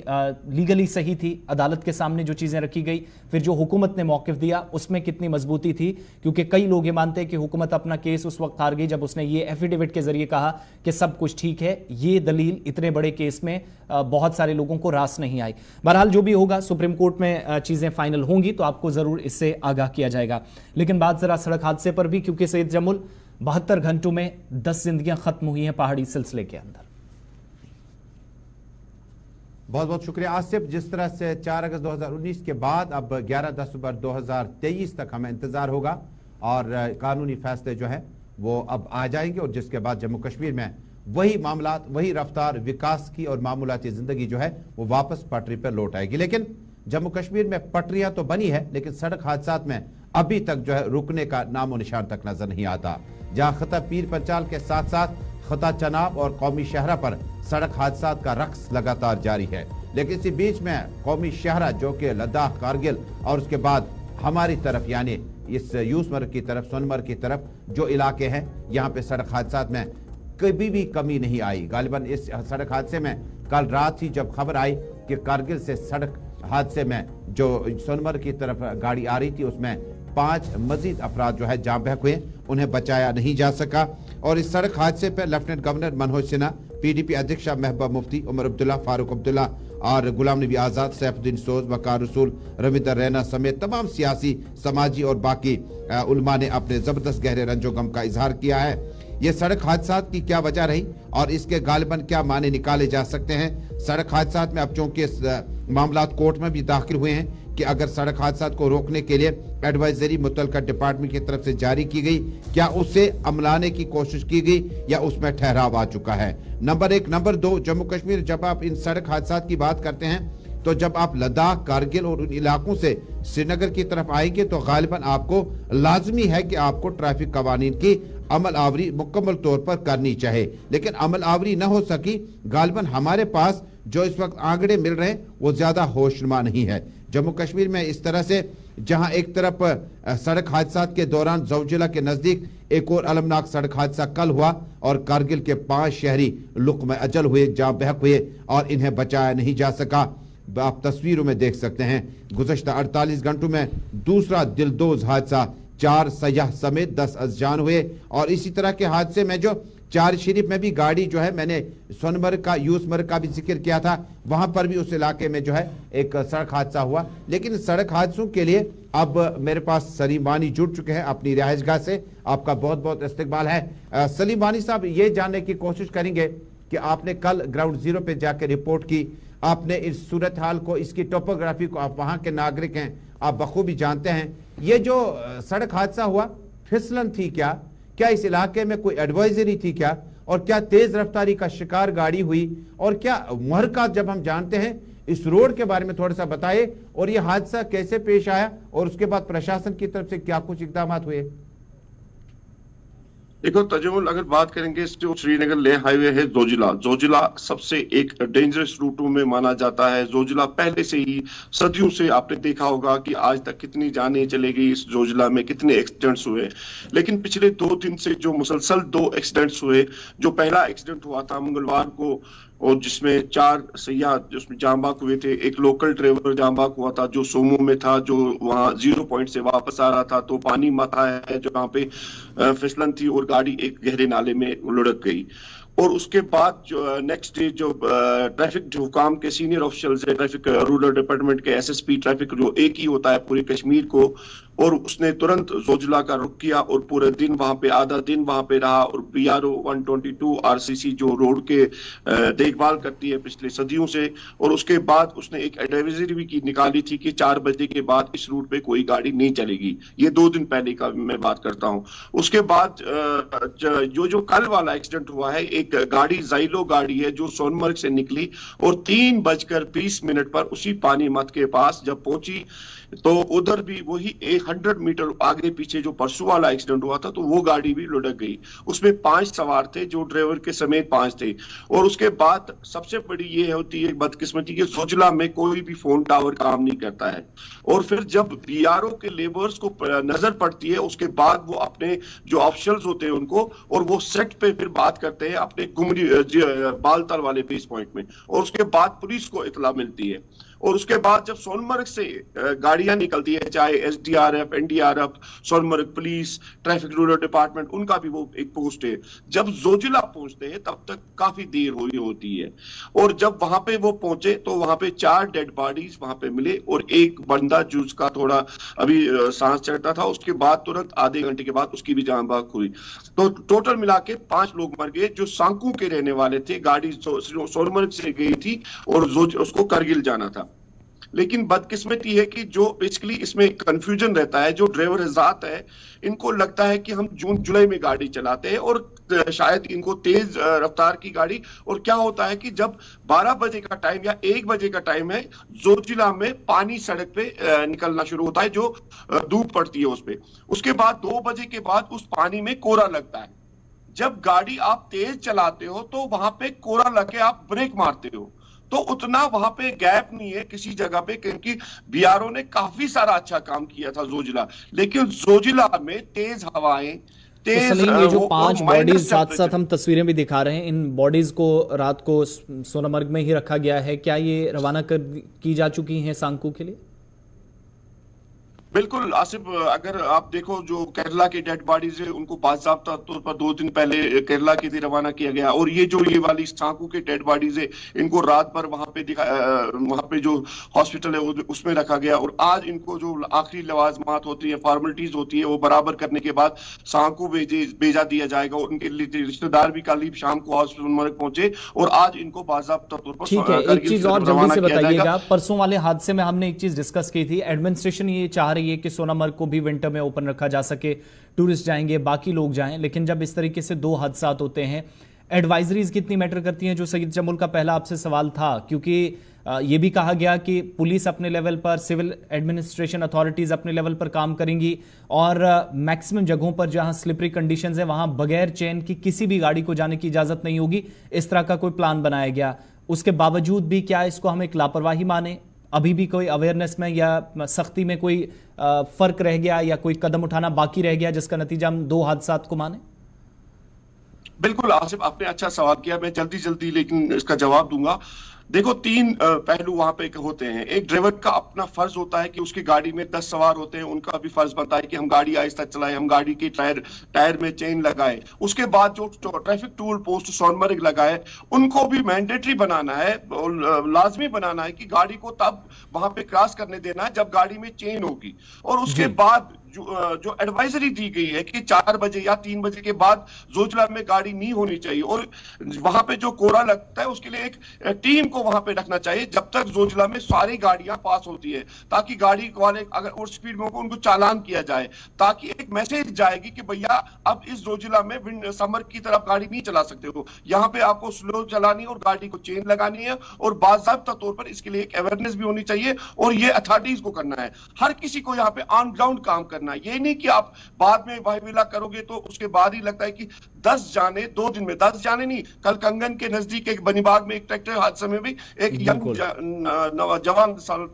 लीगली सही थी, अदालत के सामने जो चीज़ें रखी गई, फिर जो हुकूमत ने मौक़िफ़ दिया उसमें कितनी मजबूती थी। क्योंकि कई लोग ये मानते हैं कि हुकूमत अपना केस उस वक्त हार गई जब उसने ये एफिडेविट के जरिए कहा कि सब कुछ ठीक है। ये दलील इतने बड़े केस में बहुत सारे लोगों को रास नहीं आई। बहरहाल जो भी होगा, सुप्रीम कोर्ट में चीज़ें फाइनल होंगी तो आपको ज़रूर इससे आगाह किया जाएगा। लेकिन बात ज़रा सड़क हादसे पर भी, क्योंकि सैयद जमुल 72 घंटों में 10 जिंदगियां खत्म हुई हैं पहाड़ी सिलसिले के अंदर। बहुत बहुत शुक्रिया आसिफ। जिस तरह से 4 अगस्त 2019 के बाद अब 11 दिसंबर 2023 तक हमें इंतजार होगा और कानूनी फैसले जो है वो अब आ जाएंगे, और जिसके बाद जम्मू कश्मीर में वही मामलात, वही रफ्तार विकास की और मामूलाती जिंदगी जो है वो वापस पटरी पर लौट आएगी। लेकिन जम्मू कश्मीर में पटरियां तो बनी है, लेकिन सड़क हादसात में अभी तक जो है रुकने का नामो निशान तक नजर नहीं आता। जहां खता पीर पंचाल के साथ साथ खता चनाब और कौमी शहरा पर सड़क हादसात का रक्स लगातार जारी है, लेकिन इसी बीच में कौमी शहरा जो कि लद्दाख, कारगिल और उसके बाद हमारी तरफ यानी इस यूसमर्ग की तरफ, सोनमर्ग की तरफ जो इलाके हैं, यहाँ पे सड़क हादसात में कभी भी कमी नहीं आई। गालिबन इस सड़क हादसे में कल रात ही जब खबर आई कि कारगिल से सड़क हादसे में जो सोनमर्ग की तरफ गाड़ी आ रही थी उसमें 5 मजीद अफराद जो है जाँ बहक हुए, उन्हें बचाया नहीं जा सका। और इस सड़क हादसे पर lieutenant governor Manoj Sinha, PDP अध्यक्ष महबूबा मुफ्ती, उमर अब्दुल्ला, फारूक अब्दुल्ला और गुलाम नबी आज़ाद, सैफुद्दीन सोज, वकार रसूल, रविंदर रैना समेत तमाम सियासी, समाजी और बाकी उलमा ने अपने जबरदस्त गहरे रंजो गम का इजहार किया है। ये सड़क हादसात की क्या वजह रही और इसके गालिबन क्या माने निकाले जा सकते हैं। सड़क हादसात में अब चूंकि मामला कोर्ट में भी दाखिल हुए हैं कि अगर सड़क हादसात को रोकने के लिए एडवाइजरी मुतल्लिका डिपार्टमेंट की तरफ से जारी की गई, क्या उसे अमलाने की कोशिश की गई या उसमें ठहराव आ चुका है। नंबर 1। नंबर 2, जम्मू कश्मीर, जब आप इन सड़क हादसात की बात करते हैं तो जब आप लद्दाख, कारगिल और उन इलाकों से श्रीनगर की तरफ आएंगे तो गालिबन आपको लाजमी है कि आपको ट्रैफिक कवानीन की अमल आवरी मुकम्मल तौर पर करनी चाहिए, लेकिन अमल आवरी न हो सकी। गालिबन हमारे पास जो इस वक्त आंकड़े मिल रहे हैं वो ज्यादा होशनुमा नहीं है। जम्मू कश्मीर में इस तरह से जहां एक तरफ सड़क हादसात के दौरान जौजिला के नजदीक एक और अलमनाक सड़क हादसा कल हुआ और कारगिल के 5 शहरी लुक़्म अजल हुए, जाँ बहक हुए और इन्हें बचाया नहीं जा सका। आप तस्वीरों में देख सकते हैं गुज़श्ता 48 घंटों में दूसरा दिलदोज हादसा, 4 सयाह समेत 10 अज़जान हुए। और इसी तरह के हादसे में जो चार शरीफ में भी गाड़ी जो है, मैंने सोनमर्ग का, यूसमर्ग का भी जिक्र किया था, वहां पर भी उस इलाके में जो है एक सड़क हादसा हुआ। लेकिन सड़क हादसों के लिए अब मेरे पास सलीम वानी जुड़ चुके हैं अपनी रिहाइशगाह से। आपका बहुत बहुत इस्तकबाल है। सलीम वानी साहब, ये जानने की कोशिश करेंगे कि आपने कल ग्राउंड जीरो पे जाकर रिपोर्ट की, आपने इस सूरत हाल को, इसकी टोपोग्राफी को, आप वहां के नागरिक हैं, आप बखूबी जानते हैं। ये जो सड़क हादसा हुआ, फिसलन थी क्या इस इलाके में कोई एडवाइजरी थी क्या, और क्या तेज रफ्तारी का शिकार गाड़ी हुई, और क्या मुहर्रकात जब हम जानते हैं, इस रोड के बारे में थोड़ा सा बताइए, और ये हादसा कैसे पेश आया और उसके बाद प्रशासन की तरफ से क्या कुछ इकदाम हुए। देखो तजुल, अगर बात करेंगे जो श्रीनगर लेह हाईवे है, जोजिला सबसे एक डेंजरस रूटों में माना जाता है। जोजिला पहले से ही सदियों से आपने देखा होगा कि आज तक कितनी जानें चले गई इस जोजिला में, कितने एक्सीडेंट्स हुए। लेकिन पिछले 2 दिन से जो मुसलसल 2 एक्सीडेंट्स हुए, जो पहला एक्सीडेंट हुआ था मंगलवार को और जिसमें 4 सयाह जिसमें जांबाक हुए थे, एक लोकल ड्राइवर जांबाक हुआ था जो सोमो में था, जो वहां 0 पॉइंट से वापस आ रहा था, तो पानी माथा है जो वहां पे फिसलन थी और गाड़ी एक गहरे नाले में लुढ़क गई। और उसके बाद जो नेक्स्ट डे जो ट्रैफिक जो हुकाम के सीनियर ऑफिशियल्स है, ट्रैफिक रूरल डिपार्टमेंट के SSP ट्रैफिक जो एक ही होता है पूरे कश्मीर को, और उसने तुरंत जोजिला का रुख किया और पूरे दिन वहां पे, आधा दिन वहां पे रहा। और PRO 122 RCC जो रोड के देखभाल करती है पिछले सदियों से, और उसके बाद उसने एक एडवाइजरी भी की निकाली थी कि 4 बजे के बाद इस रूट पे कोई गाड़ी नहीं चलेगी। ये 2 दिन पहले का मैं बात करता हूँ। उसके बाद जो कल वाला एक्सीडेंट हुआ है, एक गाड़ी जाइलो गाड़ी है जो सोनमर्ग से निकली और 3:20 पर उसी पानीमत के पास जब पहुंची, तो उधर भी वही 100 मीटर आगे पीछे जो परसों वाला एक्सीडेंट हुआ था, तो वो गाड़ी भी लुढ़क गई। उसमें 5 सवार थे, जो ड्राइवर के समेत 5 थे। और उसके बाद सबसे बड़ी ये होती है बदकिस्मती कि जोजिला में कोई भी फोन टावर काम नहीं करता है। और फिर जब बीआरओ के लेबर्स को नजर पड़ती है, उसके बाद वो अपने जो ऑफिशियल्स होते हैं उनको, और वो सेट पे फिर बात करते हैं अपने गुमरी बालताल वाले बेस पॉइंट में, और उसके बाद पुलिस को इतला मिलती है। और उसके बाद जब सोनमर्ग से गाड़ियां निकलती है, चाहे SDRF, NDRF, Sonamarg police, traffic rural department, उनका भी वो एक पोस्ट है। जब जोजिला पहुंचते हैं तब तक काफी देर हुई होती है। और जब वहां पे वो पहुंचे तो वहां पे 4 डेड बॉडीज वहां पे मिले, और एक बंदा जिसका थोड़ा अभी सांस चढ़ता था, उसके बाद तुरंत आधे घंटे के बाद उसकी भी जान बहक हुई। तो टोटल मिला के 5 लोग मर गए, जो सांकू के रहने वाले थे। गाड़ी सोनमर्ग से गई थी और उसको करगिल जाना था। लेकिन बदकिस्मती है कि जो बेसिकली इसमें कंफ्यूजन रहता है, जो ड्राइवर हज़रात है, इनको लगता है कि हम जून जुलाई में गाड़ी चलाते हैं, और शायद इनको तेज रफ्तार की गाड़ी। और क्या होता है कि जब 12 बजे का टाइम या 1 बजे का टाइम है, जोजिला में पानी सड़क पे निकलना शुरू होता है, जो धूप पड़ती है उस पे। उसके बाद 2 बजे के बाद उस पानी में कोहरा लगता है। जब गाड़ी आप तेज चलाते हो तो वहां पे कोहरा लगे आप ब्रेक मारते हो, तो उतना वहां पे गैप नहीं है किसी जगह पे, क्योंकि बीआरओ ने काफी सारा अच्छा काम किया था जोजिला। लेकिन जोजिला में तेज हवाएं, तेज सलीम, ये जो 5 बॉडीज साथ साथ हम तस्वीरें भी दिखा रहे हैं, इन बॉडीज को रात को सोनमर्ग में ही रखा गया है। क्या ये रवाना की जा चुकी हैं सांकू के लिए? बिल्कुल आसिफ, अगर आप देखो जो केरला की डेड बॉडीज है, उनको बाज़ाब्ता तौर पर 2 दिन पहले केरला की थी रवाना किया गया। और ये वाली सांकू की डेड बॉडीज है, इनको रात भर वहां पे जो हॉस्पिटल है उसमें रखा गया। और आज इनको जो आखिरी लवाजमात होती है, फॉर्मेलिटीज होती है, वो बराबर करने के बाद सांकू भेजा दिया जाएगा। और उनके रिश्तेदार भी कल शाम को हॉस्पिटल पहुंचे, और आज इनको बाज़ाब्ता तौर पर ठीक है। एक चीज और जल्दी से बताइएगा, परसों वाले हादसे में हमने एक चीज डिस्कस की थी, एडमिनिस्ट्रेशन ये चाह रही है कि सोनामर्ग को भी विंटर में ओपन रखा जा सके, टूरिस्ट जाएंगे, बाकी लोग जाएं। लेकिन जब इस तरीके से 2 हादसात होते हैं, एडवाइजरीज कितनी मैटर करती हैं, जो सईद जमुल का पहला आपसे सवाल था? क्योंकि ये भी कहा गया कि पुलिस अपने लेवल पर, सिविल एडमिनिस्ट्रेशन अथॉरिटीज अपने लेवल पर काम करेंगी, और मैक्सिमम जगहों पर जहां स्लिपरी कंडीशंस है वहां बगैर चेन की किसी भी गाड़ी को जाने की इजाजत नहीं होगी। इस तरह का कोई प्लान बनाया गया, उसके बावजूद भी क्या इसको हम एक लापरवाही माने? अभी भी कोई अवेयरनेस में या सख्ती में कोई फर्क रह गया, या कोई कदम उठाना बाकी रह गया जिसका नतीजा हम 2 हादसात को माने? बिल्कुल आसिफ, आपने अच्छा सवाल किया। मैं जल्दी लेकिन इसका जवाब दूंगा। देखो, 3 पहलू वहां पे होते हैं। एक ड्राइवर का अपना फर्ज होता है कि उसकी गाड़ी में 10 सवार होते हैं, उनका भी फर्ज बनता है कि हम गाड़ी आहिस्ता चलाएं, हम गाड़ी के टायर में चेन लगाएं। उसके बाद जो ट्रैफिक टूल पोस्ट सोनमर्ग लगाए, उनको भी मैंडेटरी बनाना है, लाजमी बनाना है कि गाड़ी को तब वहां पे क्रॉस करने देना है जब गाड़ी में चेन होगी। और उसके बाद जो एडवाइजरी दी गई है कि 4 बजे या 3 बजे के बाद जोजिला में गाड़ी नहीं होनी चाहिए, और वहां पे जो कोहरा लगता है उसके लिए एक टीम को वहां पे रखना चाहिए जब तक जोजिला में सारी गाड़ियां पास होती है, ताकि गाड़ी वाले अगर और स्पीड में हो उनको चालान किया जाए, ताकि एक मैसेज जाएगी कि भैया अब इस जोजिला में समर की तरफ गाड़ी नहीं चला सकते हो, यहाँ पे आपको स्लो चलानी है और गाड़ी को चेन लगानी है। और बाज़ाब्ता तौर पर इसके लिए एक अवेयरनेस भी होनी चाहिए, और ये अथॉरिटीज को करना है। हर किसी को यहाँ पे ऑन ग्राउंड काम करना, ये नहीं कि आप बाद में वाहिविला करोगे तो उसके बाद ही लगता है कि 10 जाने 2 दिन में, 10 जाने नहीं। कल कंगन के नजदीक एक बनीबाग में एक ट्रैक्टर हादसे में भी एक यंग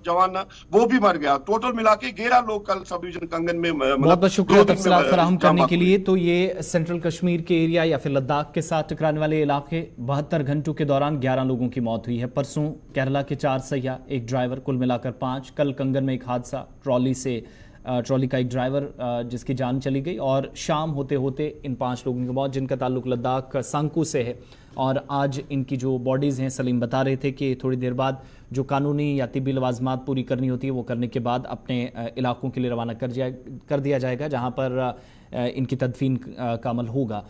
जवान वो भी मर गया। टोटल मिला के 11 लोग कल सब डिवीजन कंगन में। बहुत बहुत शुक्रिया तफसीलात फराहम करने के लिए। तो ये सेंट्रल कश्मीर के एरिया या फिर लद्दाख के साथ टकराने वाले इलाके, 72 घंटों के दौरान 11 लोगों की मौत हुई है। परसों केरला के 4 सैयाह, एक ड्राइवर, कुल मिलाकर 5। कल कंगन में एक हादसा, ट्रॉली का एक ड्राइवर जिसकी जान चली गई, और शाम होते होते इन 5 लोगों की मौत, जिनका ताल्लुक लद्दाख सांकू से है। और आज इनकी जो बॉडीज़ हैं, सलीम बता रहे थे कि थोड़ी देर बाद जो कानूनी या तिब्बी लवाजमात पूरी करनी होती है वो करने के बाद अपने इलाकों के लिए रवाना कर दिया जाएगा जहां पर इनकी तदफीन का अमल होगा।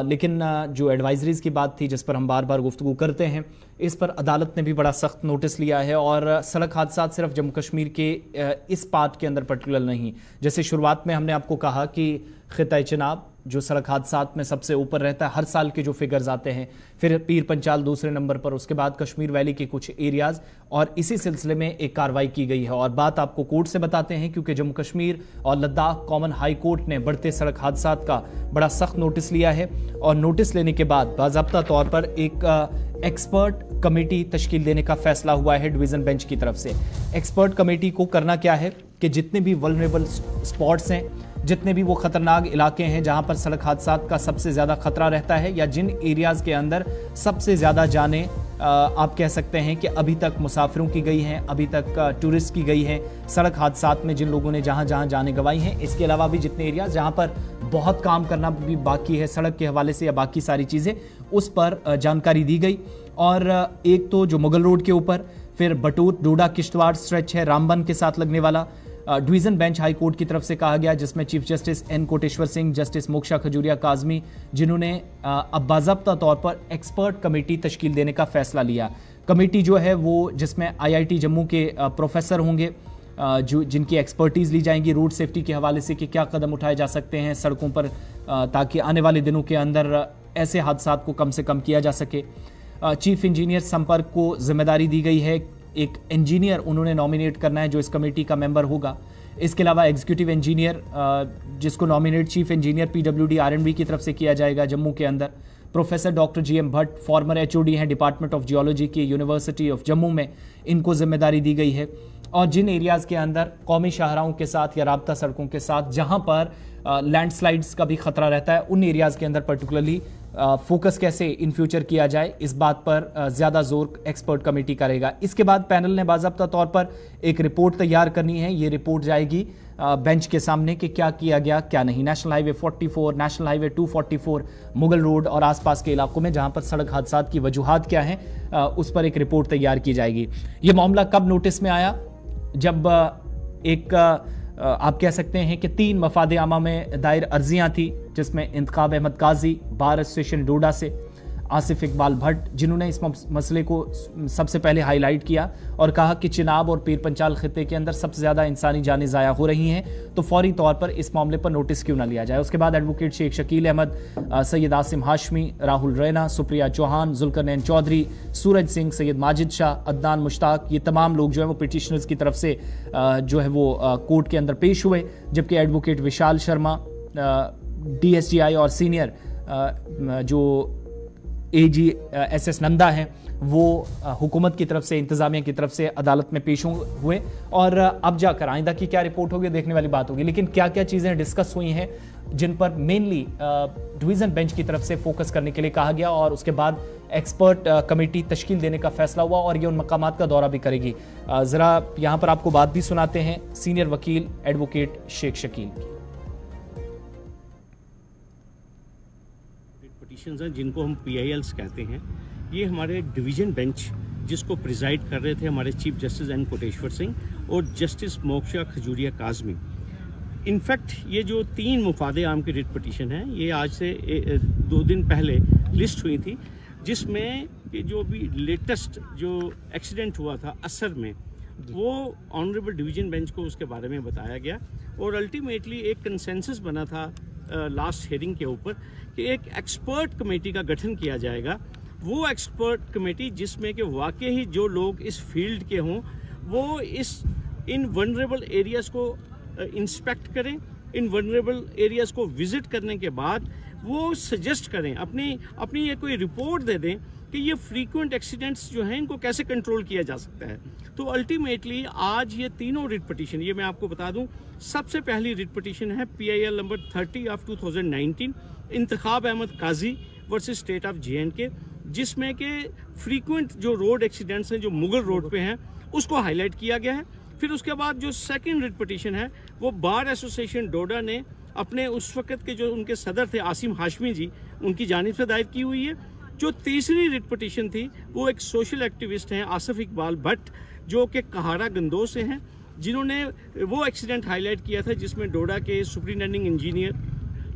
लेकिन जो एडवाइजरीज़ की बात थी जिस पर हम बार बार गुफ्तगू करते हैं, इस पर अदालत ने भी बड़ा सख्त नोटिस लिया है। और सड़क हादसा सिर्फ जम्मू कश्मीर के इस पार्ट के अंदर पर्टिकुलर नहीं, जैसे शुरुआत में हमने आपको कहा कि खिता चिनाब, जो सड़क हादसात में सबसे ऊपर रहता है, हर साल के जो फिगर्स आते हैं, फिर पीर पंचाल दूसरे नंबर पर, उसके बाद कश्मीर वैली के कुछ एरियाज, और इसी सिलसिले में एक कार्रवाई की गई है। और बात आपको कोर्ट से बताते हैं, क्योंकि जम्मू कश्मीर और लद्दाख कॉमन हाई कोर्ट ने बढ़ते सड़क हादसात का बड़ा सख्त नोटिस लिया है, और नोटिस लेने के बाद बाज़ाब्ता तौर पर एक एक्सपर्ट कमेटी तश्कील देने का फैसला हुआ है डिवीजन बेंच की तरफ से। एक्सपर्ट कमेटी को करना क्या है कि जितने भी वल्नरेबल स्पॉट्स हैं, जितने भी वो खतरनाक इलाके हैं जहां पर सड़क हादसात का सबसे ज़्यादा खतरा रहता है, या जिन एरियाज़ के अंदर सबसे ज़्यादा जाने आप कह सकते हैं कि अभी तक मुसाफिरों की गई हैं, अभी तक टूरिस्ट की गई हैं सड़क हादसात में, जिन लोगों ने जहां जहां जाने गंवाई हैं, इसके अलावा भी जितने एरियाज जहां पर बहुत काम करना भी बाकी है सड़क के हवाले से या बाकी सारी चीज़ें, उस पर जानकारी दी गई। और एक तो जो मुगल रोड के ऊपर, फिर बटूत डोडा किश्तवाड़ स्ट्रेच है रामबन के साथ लगने वाला, डिवीजन बेंच हाई कोर्ट की तरफ से कहा गया, जिसमें chief justice N Kotiswar Singh, justice Moksha Khajuria Kazmi, जिन्होंने अब बाज़ाब्ता तौर पर एक्सपर्ट कमेटी तश्कील देने का फैसला लिया। कमेटी जो है वो जिसमें IIT जम्मू के प्रोफेसर होंगे, जो जिनकी एक्सपर्टीज़ ली जाएंगी रोड सेफ्टी के हवाले से कि क्या कदम उठाए जा सकते हैं सड़कों पर, ताकि आने वाले दिनों के अंदर ऐसे हादसात को कम से कम किया जा सके। चीफ इंजीनियर संपर्क को जिम्मेदारी दी गई है, एक इंजीनियर उन्होंने नॉमिनेट करना है जो इस कमेटी का मेंबर होगा। इसके अलावा एग्जीक्यूटिव इंजीनियर जिसको nominate chief engineer PWD R&B की तरफ से किया जाएगा जम्मू के अंदर। Professor doctor GM Bhatt farmer HOD हैं डिपार्टमेंट ऑफ जियोलॉजी की यूनिवर्सिटी ऑफ जम्मू में, इनको जिम्मेदारी दी गई है। और जिन एरियाज़ के अंदर कौमी शाहराहों के साथ या राब्ता सड़कों के साथ जहां पर लैंडस्लाइड्स का भी खतरा रहता है, उन एरियाज़ के अंदर पर्टिकुलरली फोकस कैसे इन फ्यूचर किया जाए, इस बात पर ज़्यादा जोर एक्सपर्ट कमेटी करेगा। इसके बाद पैनल ने बाज़ाब्ता तौर पर एक रिपोर्ट तैयार करनी है। ये रिपोर्ट जाएगी बेंच के सामने कि क्या किया गया क्या नहीं। National highway 44, national highway 244, Mughal road और आसपास के इलाकों में जहां पर सड़क हादसात की वजूहात क्या हैं, उस पर एक रिपोर्ट तैयार की जाएगी। ये मामला कब नोटिस में आया? जब एक आप कह सकते हैं कि 3 मफाद आमा में दायर अर्जियां थी, जिसमें इंतखाब अहमद काजी बार एसोसिएशन डोडा से, आसिफ इकबाल भट्ट, जिन्होंने इस मसले को सबसे पहले हाईलाइट किया और कहा कि चिनाब और पीर पंचाल खित्ते के अंदर सबसे ज़्यादा इंसानी जानें ज़ाया हो रही हैं, तो फौरी तौर पर इस मामले पर नोटिस क्यों ना लिया जाए। उसके बाद एडवोकेट शेख शकील अहमद, सैयद आसिम हाशमी, राहुल रैना, सुप्रिया चौहान, जुल्करनैन चौधरी, सूरज सिंह, सैयद माजिद शाह, अदनान मुश्ताक, ये तमाम लोग जो है वो पिटिशनर्स की तरफ से जो है वो कोर्ट के अंदर पेश हुए। जबकि एडवोकेट विशाल शर्मा, DSGI और सीनियर जो AG SS नंदा हैं, वो हुकूमत की तरफ से, इंतज़ामिया की तरफ से अदालत में पेश हुए। और अब जाकर आइंदा की क्या रिपोर्ट होगी देखने वाली बात होगी। लेकिन क्या क्या चीज़ें डिस्कस हुई हैं जिन पर मेनली डिवीज़न बेंच की तरफ से फोकस करने के लिए कहा गया, और उसके बाद एक्सपर्ट कमेटी तश्कील देने का फैसला हुआ और ये उन मकामात का दौरा भी करेगी। ज़रा यहाँ पर आपको बात भी सुनाते हैं सीनियर वकील एडवोकेट शेख शकील की। पिटिशंस हैं जिनको हम PILs कहते हैं, ये हमारे डिवीज़न बेंच जिसको प्रिजाइड कर रहे थे हमारे chief justice N Kotiswar Singh और जस्टिस मोक्षा खजूरिया काजमी। इनफैक्ट ये जो 3 मुफादे आम की रिट पिटिशन है, ये आज से 2 दिन पहले लिस्ट हुई थी, जिसमें कि जो भी लेटेस्ट जो एक्सीडेंट हुआ था असर में, वो ऑनरेबल डिवीज़न बेंच को उसके बारे में बताया गया और अल्टीमेटली एक कंसेंसस बना था लास्ट हियरिंग के ऊपर कि एक एक्सपर्ट कमेटी का गठन किया जाएगा। वो एक्सपर्ट कमेटी जिसमें कि वाकई ही जो लोग इस फील्ड के हों, वो इन वनरेबल एरियाज़ को इंस्पेक्ट करें, इन वनरेबल एरियाज़ को विज़िट करने के बाद वो सजेस्ट करें, अपनी ये कोई रिपोर्ट दे दें कि ये फ्रीक्वेंट एक्सीडेंट्स जो हैं इनको कैसे कंट्रोल किया जा सकता है। तो अल्टीमेटली आज ये तीनों रिट पिटिशन, ये मैं आपको बता दूं, सबसे पहली रिट पिटिशन है PIL number 30 of 2019 Intekhab Ahmad Kazi versus state of JNK, जिसमें कि फ्रीक्वेंट जो रोड एक्सीडेंट्स हैं जो मुगल रोड पे हैं उसको हाईलाइट किया गया है। फिर उसके बाद जो सेकंड रिट पिटिशन है वो बार एसोसिएशन डोडा ने अपने उस वक्त के जो उनके सदर थे आसिम हाशमी जी, उनकी जानिब से दायर की हुई है। जो तीसरी रिट पिटिशन थी वो एक सोशल एक्टिविस्ट हैं आसिफ इकबाल भट्ट, जो कि कहारा गंदो से हैं, जिन्होंने वो एक्सीडेंट हाईलाइट किया था जिसमें डोडा के सुपरिटेंडिंग इंजीनियर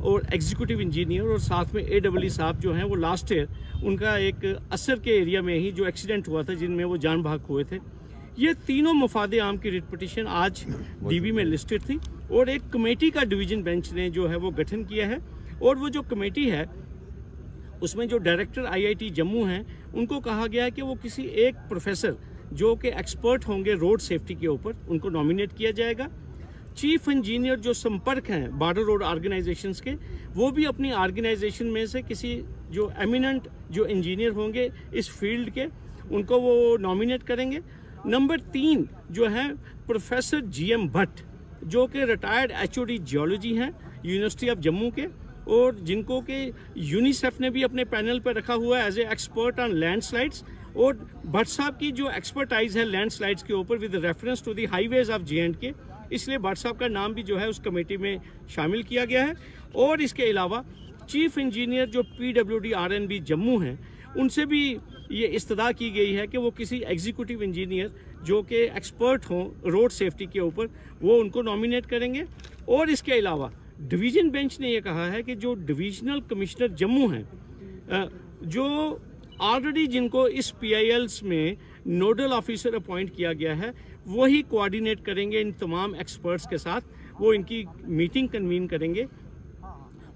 और एग्जीक्यूटिव इंजीनियर और साथ में AEE साहब जो हैं वो लास्ट ईयर उनका एक असर के एरिया में ही जो एक्सीडेंट हुआ था जिनमें वो जान भाग हुए थे। ये तीनों मफादे आम की रिट पिटिशन आज DB में लिस्टेड थी और एक कमेटी का डिवीज़न बेंच ने जो है वो गठन किया है। और वो जो कमेटी है उसमें जो डायरेक्टर IIT जम्मू हैं उनको कहा गया है कि वो किसी एक प्रोफेसर जो कि एक्सपर्ट होंगे रोड सेफ्टी के ऊपर उनको नॉमिनेट किया जाएगा। चीफ इंजीनियर जो संपर्क हैं बॉर्डर रोड ऑर्गेनाइजेशंस के, वो भी अपनी ऑर्गेनाइजेशन में से किसी जो एमिनेंट जो इंजीनियर होंगे इस फील्ड के उनको वो नॉमिनेट करेंगे। नंबर 3 जो है प्रोफेसर GM भट्ट जो कि रिटायर्ड HOD जियोलॉजी हैं यूनिवर्सिटी ऑफ जम्मू के, और जिनको कि यूनिसेफ ने भी अपने पैनल पर रखा हुआ है as a expert on landslides. और भट्ट साहब की जो एक्सपर्टाइज है लैंडस्लाइड्स के ऊपर with reference to the highways of J&K, इसलिए भट्ट साहब का नाम भी जो है उस कमेटी में शामिल किया गया है। और इसके अलावा चीफ इंजीनियर जो PWD RNB जम्मू हैं उनसे भी ये इस्तदा की गई है कि वो किसी एग्जीक्यूटिव इंजीनियर जो कि एक्सपर्ट हों रोड सेफ्टी के ऊपर वो उनको नॉमिनेट करेंगे। और इसके अलावा डिवीजन बेंच ने ये कहा है कि जो डिविजनल कमिश्नर जम्मू हैं जो ऑलरेडी जिनको इस PILs में नोडल ऑफिसर अपॉइंट किया गया है वही कोऑर्डिनेट करेंगे इन तमाम एक्सपर्ट्स के साथ, वो इनकी मीटिंग कन्वीन करेंगे।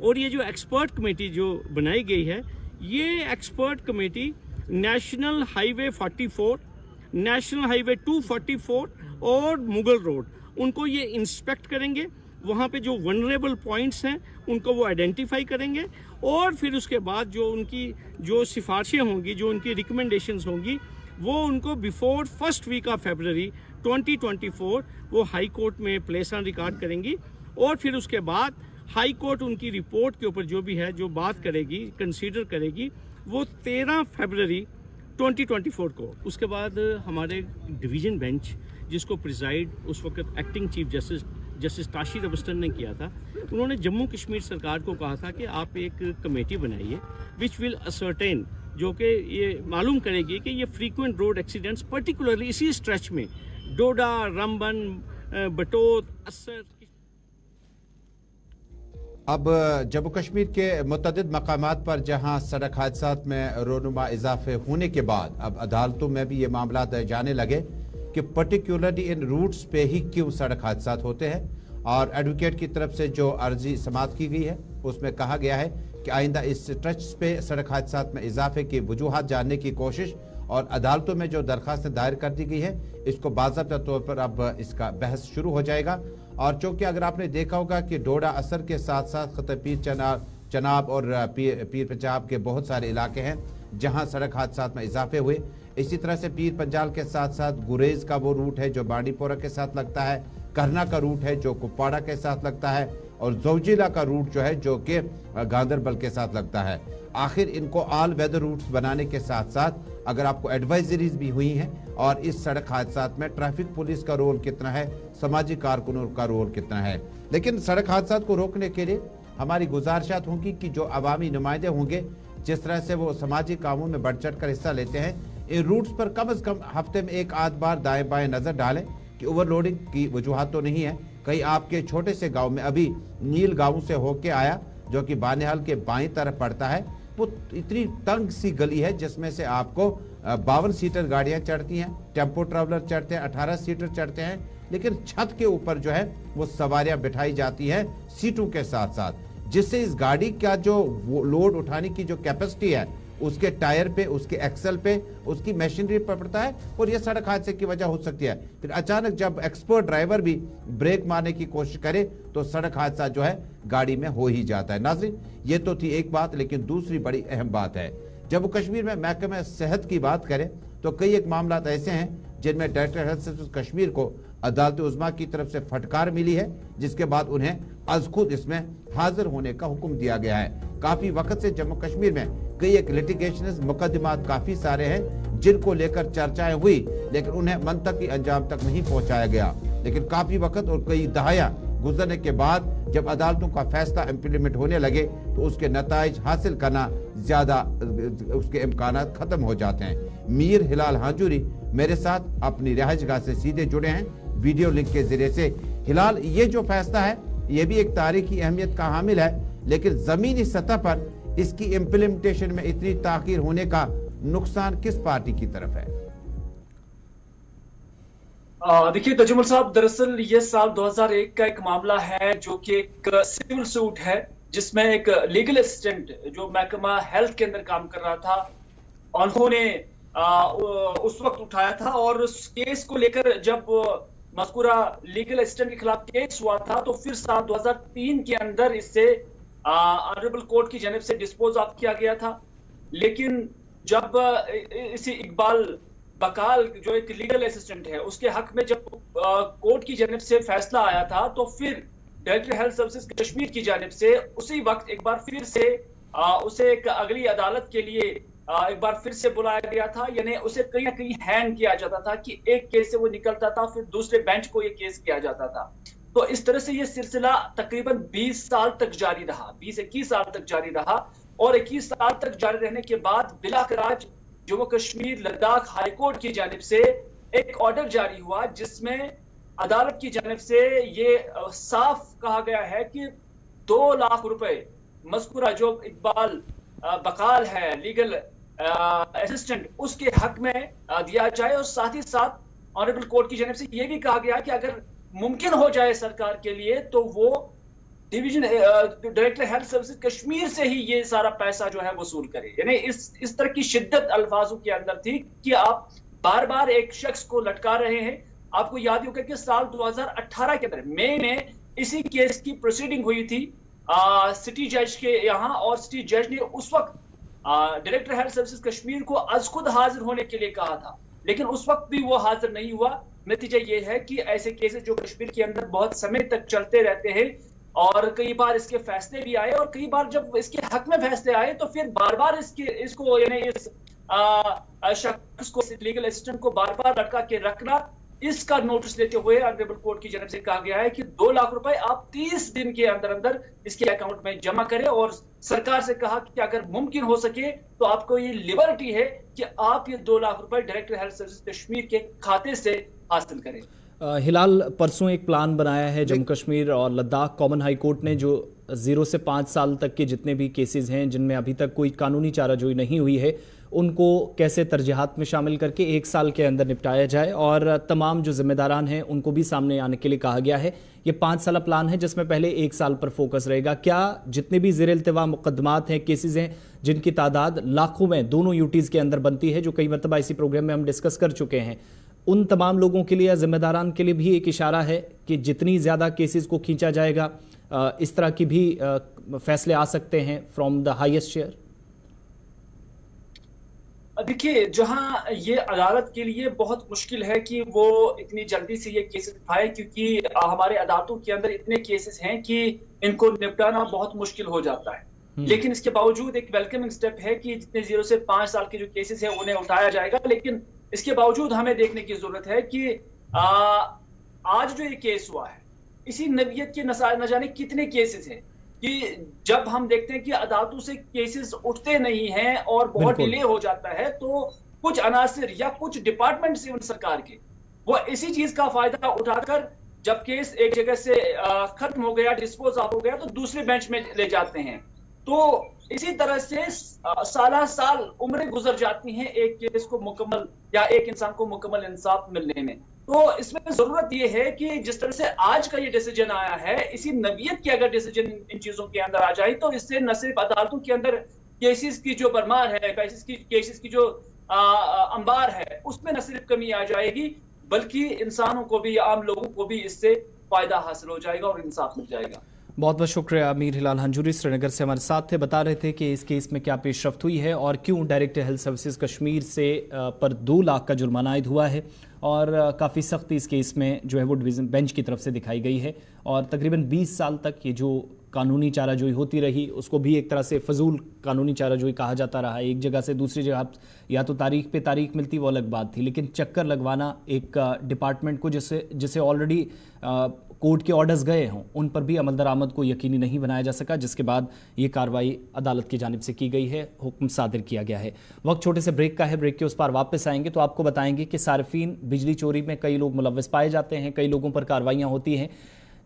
और ये जो एक्सपर्ट कमेटी जो बनाई गई है ये expert committee national highway 44, national highway 244 और मुगल रोड उनको ये इंस्पेक्ट करेंगे, वहाँ पे जो वनरेबल पॉइंट्स हैं उनको वो आइडेंटिफाई करेंगे और फिर उसके बाद जो उनकी जो सिफारिशें होंगी, जो उनकी रिकमेंडेशंस होंगी, वो उनको before first week of February 2024 वो हाई कोर्ट में प्लेस ऑन रिकॉर्ड करेंगी। और फिर उसके बाद हाई कोर्ट उनकी रिपोर्ट के ऊपर जो भी है जो बात करेगी, कंसीडर करेगी, वो 13 फरवरी 2024 को। उसके बाद हमारे डिवीजन बेंच जिसको प्रिजाइड उस वक्त एक्टिंग चीफ जस्टिस ताशी रबस्टन ने किया था, उन्होंने जम्मू कश्मीर सरकार को कहा था कि आप एक कमेटी बनाइए विच विल असर्टेन, जो कि ये मालूम करेगी कि ये फ्रीक्वेंट रोड एक्सीडेंट्स पर्टिकुलरली इसी स्ट्रेच में डोडा, रामबन, बटोत, असर। अब जम्मू कश्मीर के मुतअद्दिद मकामात पर जहां सड़क हादसात में रोनुमा इजाफे होने के बाद अब अदालतों में भी ये मामला जाने लगे कि पर्टिकुलरली इन रूट्स पे ही क्यों सड़क हादसात होते हैं। और एडवोकेट की तरफ से जो अर्जी समाअत की गई है उसमें कहा गया है कि आइंदा इस स्ट्रेच पे सड़क हादसात में इजाफे की वजूहात जानने की कोशिश और अदालतों में जो दरखास्त दायर कर दी गई है इसको बाज़ाब्ता तौर पर अब इसका बहस शुरू हो जाएगा। और चूंकि अगर आपने देखा होगा कि डोडा असर के साथ साथ खतपीर चनाब और पीर पंजाब के बहुत सारे इलाके हैं जहां सड़क हादसात में इजाफे हुए। इसी तरह से पीर पंजाल के साथ साथ गुरेज का वो रूट है जो बांडीपोरा के साथ लगता है, करना का रूट है जो कुपवाड़ा के साथ लगता है, और जोजिला का रूट जो है जो कि गांदरबल के साथ लगता है। आखिर इनको ऑल वेदर रूट्स बनाने के साथ साथ अगर आपको एडवाइजरीज भी हुई हैं और इस सड़क हादसात में ट्रैफिक पुलिस का रोल कितना है, समाजी कारकुनों का रोल कितना है। लेकिन सड़क हादसात को रोकने के लिए हमारी गुजारिशात होंगी कि जो अवामी नुमाइंदे होंगे जिस तरह से वो समाजी कामों में बढ़ चढ़ कर हिस्सा लेते हैं, इन रूट्स पर कम से कम हफ्ते में एक आध बार दाएं बाएं नजर डालें कि ओवरलोडिंग की वजूहत तो नहीं है। कहीं आपके छोटे से गांव में अभी नील गांव से होके आया जो कि बानिहाल के बाईं तरफ पड़ता है, वो इतनी तंग सी गली है जिसमें से आपको 52 सीटर गाड़ियां चढ़ती हैं, टेम्पो ट्रैवलर चढ़ते हैं, 18 सीटर चढ़ते हैं, लेकिन छत के ऊपर जो है वो सवारियां बिठाई जाती हैं सीटों के साथ साथ, जिससे इस गाड़ी का जो लोड उठाने की जो कैपेसिटी है उसके टायर पे, उसके एक्सल पे, उसकी मशीनरी पर पड़ता है और यह सड़क हादसे की वजह हो सकती है। फिर अचानक जब एक्सपर्ट ड्राइवर भी ब्रेक मारने की कोशिश करे तो सड़क हादसा जो है गाड़ी में हो ही जाता है। नाज़रीन, ये तो थी एक बात, लेकिन दूसरी बड़ी अहम बात है जम्मू कश्मीर में महकमे सेहत की बात करें तो कई एक मामला ऐसे हैं जिनमें डायरेक्टर हेल्थ सर्विस कश्मीर को अदालत उज़्मा की तरफ से फटकार मिली है, जिसके बाद उन्हें अज खुद इसमें हाजिर होने का हुक्म दिया गया है। काफी वक्त से जम्मू कश्मीर में कई एक लिटिगेशन मुकदमात काफी सारे हैं जिनको लेकर चर्चाएं हुई, लेकिन उन्हें मंतकी अंजाम तक नहीं पहुंचाया गया। लेकिन काफी वक्त और कई दहाया गुजरने के बाद जब अदालतों का फैसला इम्प्लीमेंट होने लगे तो उसके नताइज हासिल करना ज्यादा उसके इम्कान खत्म हो जाते हैं। मीर हिलाल हांजूरी मेरे साथ अपनी रिहाइशगाह से सीधे जुड़े हैं वीडियो लिंक के जरिए से। हिलाल, ये जो फैसला है ये भी एक तारीखी अहमियत का हामिल है, लेकिन जमीनी सतह पर इसकी इम्प्लीमेंटेशन में इतनी ताखीर होने का नुकसान किस पार्टी की तरफ है? देखिए तजुमल साहब, दरअसल ये साल 2001 का एक मामला है जो कि एक सिविल सूट है जिसमें एक लीगल असिस्टेंट जो महकमा हेल्थ के अंदर काम कर रहा था, उन्होंने उस वक्त उठाया था। और उस केस को लेकर जब मज़कूरा लीगल असिस्टेंट के खिलाफ केस हुआ था तो फिर साल 2003 के अंदर इससे ऑनरेबल कोर्ट की जानिब से डिस्पोज ऑफ किया गया था। लेकिन जब इसी इकबाल बकाल जो एक लीगल असिस्टेंट है उसके हक में जब कोर्ट की जानिब से फैसला आया था तो फिर डायरेक्टर हेल्थ सर्विसेज कश्मीर की जानिब से उसी वक्त एक बार फिर से उसे एक अगली अदालत के लिए एक बार फिर से बुलाया गया था। यानी उसे कहीं ना कहीं हैंग किया जाता था कि एक केस से वो निकलता था फिर दूसरे बेंच को ये केस किया जाता था। तो इस तरह से ये सिलसिला तकरीबन 20 साल तक जारी रहा, 20-21 साल तक जारी रहा। और 21 साल तक जारी रहने के बाद बिलाखराज जम्मू कश्मीर लद्दाख हाई कोर्ट की जानिब से एक ऑर्डर जारी हुआ जिसमें अदालत की जानिब से ये साफ कहा गया है कि 2 लाख रुपए मज़कूरा जो इकबाल बकाल है लीगल असिस्टेंट उसके हक में दिया जाए। और साथ ही साथ ऑनरेबल कोर्ट की जानिब से यह भी कहा गया कि अगर मुमकिन हो जाए सरकार के लिए तो वो division director health services Kashmir से ही ये सारा पैसा जो है वसूल करे। यानी इस तरह की शिद्दत अल्फाजों के अंदर थी कि आप बार बार एक शख्स को लटका रहे हैं। आपको याद होगा कि साल 2018 के अंदर मई में इसी केस की प्रोसीडिंग हुई थी सिटी जज के यहाँ, और सिटी जज ने उस वक्त डायरेक्टर हेल्थ सर्विसेज कश्मीर को अज खुद हाजिर होने के लिए कहा था, लेकिन उस वक्त भी वो हाजिर नहीं हुआ। नतीजा ये है कि ऐसे केसेस जो कश्मीर के अंदर बहुत समय तक चलते रहते हैं और कई बार इसके फैसले भी आए और कई बार जब इसके हक में फैसले आए तो फिर बार बार इसको यानी इस शख्स को लीगल असिस्टेंट को बार बार लटका के रखना, इसका नोटिस लेते हुए ऑनरेबल कोर्ट की जानिब से कहा गया है कि 2 लाख रुपए आप 30 दिन के अंदर अंदर इसके अकाउंट में जमा करें। और सरकार से कहा कि अगर मुमकिन हो सके तो आपको ये लिबर्टी है कि आप ये 2 लाख रुपए डायरेक्टर हेल्थ सर्विस कश्मीर के खाते से हासिल करें। हिलाल, परसों एक प्लान बनाया है जम्मू कश्मीर और लद्दाख कॉमन हाई कोर्ट ने, जो 0 से 5 साल तक के जितने भी केसेस हैं जिनमें अभी तक कोई कानूनी चाराजोई नहीं हुई है उनको कैसे तरजीहात में शामिल करके 1 साल के अंदर निपटाया जाए, और तमाम जो जिम्मेदारान हैं उनको भी सामने आने के लिए कहा गया है। ये 5 साल प्लान है जिसमें पहले 1 साल पर फोकस रहेगा। क्या जितने भी ज़ेर इल्तिवा मुकदमात हैं, केसेस हैं जिनकी तादाद लाखों में दोनों यूटीज़ के अंदर बनती है, जो कई मरतबा इसी प्रोग्राम में हम डिस्कस कर चुके हैं, उन तमाम लोगों के लिए या जिम्मेदारान के लिए भी एक इशारा है कि जितनी ज़्यादा केसेस को खींचा जाएगा इस तरह की भी फैसले आ सकते हैं फ्रॉम द हाईएस्ट शेयर? देखिए, जहां ये अदालत के लिए बहुत मुश्किल है कि वो इतनी जल्दी से ये केसेस उठाए, क्योंकि हमारे अदालतों के अंदर इतने केसेस हैं कि इनको निपटाना बहुत मुश्किल हो जाता है। लेकिन इसके बावजूद एक वेलकमिंग स्टेप है कि जितने 0 से 5 साल के जो केसेस हैं उन्हें उठाया जाएगा। लेकिन इसके बावजूद हमें देखने की जरूरत है कि आज जो ये केस हुआ है इसी नवीयत के न जाने कितने केसेस हैं कि जब हम देखते हैं कि अदालतों से केसेस उठते नहीं हैं और बहुत डिले हो जाता है, तो कुछ अनासिर या कुछ डिपार्टमेंट्स इवन सरकार के वो इसी चीज का फायदा उठाकर जब केस एक जगह से खत्म हो गया, डिस्पोज ऑफ हो गया, तो दूसरे बेंच में ले जाते हैं। तो इसी तरह से साल साल उम्रें गुजर जाती हैं एक केस को मुकम्मल या एक इंसान को मुकम्मल इंसाफ मिलने में। तो इसमें जरूरत यह है कि जिस तरह से आज का ये डिसीजन आया है, इसी नवीयत की अगर डिसीजन इन चीजों के अंदर आ जाए तो इससे न सिर्फ अदालतों के अंदर केसेस की जो भरमार है, केसेस की जो अंबार है, उसमें न सिर्फ कमी आ जाएगी बल्कि इंसानों को भी, आम लोगों को भी इससे फायदा हासिल हो जाएगा और इंसाफ मिल जाएगा। बहुत बहुत शुक्रिया। अमीर हिलाल हंजूरी श्रीनगर से हमारे साथ थे, बता रहे थे कि इस केस में क्या पेशरफ्त हुई है और क्यों डायरेक्टर हेल्थ सर्विसेज कश्मीर से पर 2 लाख का जुर्माना आयद हुआ है, और काफ़ी सख्ती इस केस में जो है वो डिवीज़न बेंच की तरफ से दिखाई गई है। और तकरीबन 20 साल तक ये जो कानूनी चाराजोई होती रही उसको भी एक तरह से फजूल कानूनी चाराजोई कहा जाता रहा। एक जगह से दूसरी जगह या तो तारीख पे तारीख मिलती, वो अलग बात थी, लेकिन चक्कर लगवाना एक डिपार्टमेंट को जिसे ऑलरेडी कोर्ट के ऑर्डर्स गए हों उन पर भी अमल दरामद को यकीनी नहीं बनाया जा सका, जिसके बाद ये कार्रवाई अदालत की जानिब से की गई है, हुक्म सादिर किया गया है। वक्त छोटे से ब्रेक का है, ब्रेक के उस पार वापस आएंगे तो आपको बताएंगे कि सार्फिन बिजली चोरी में कई लोग मुलव्वस पाए जाते हैं, कई लोगों पर कार्रवाइयाँ होती हैं।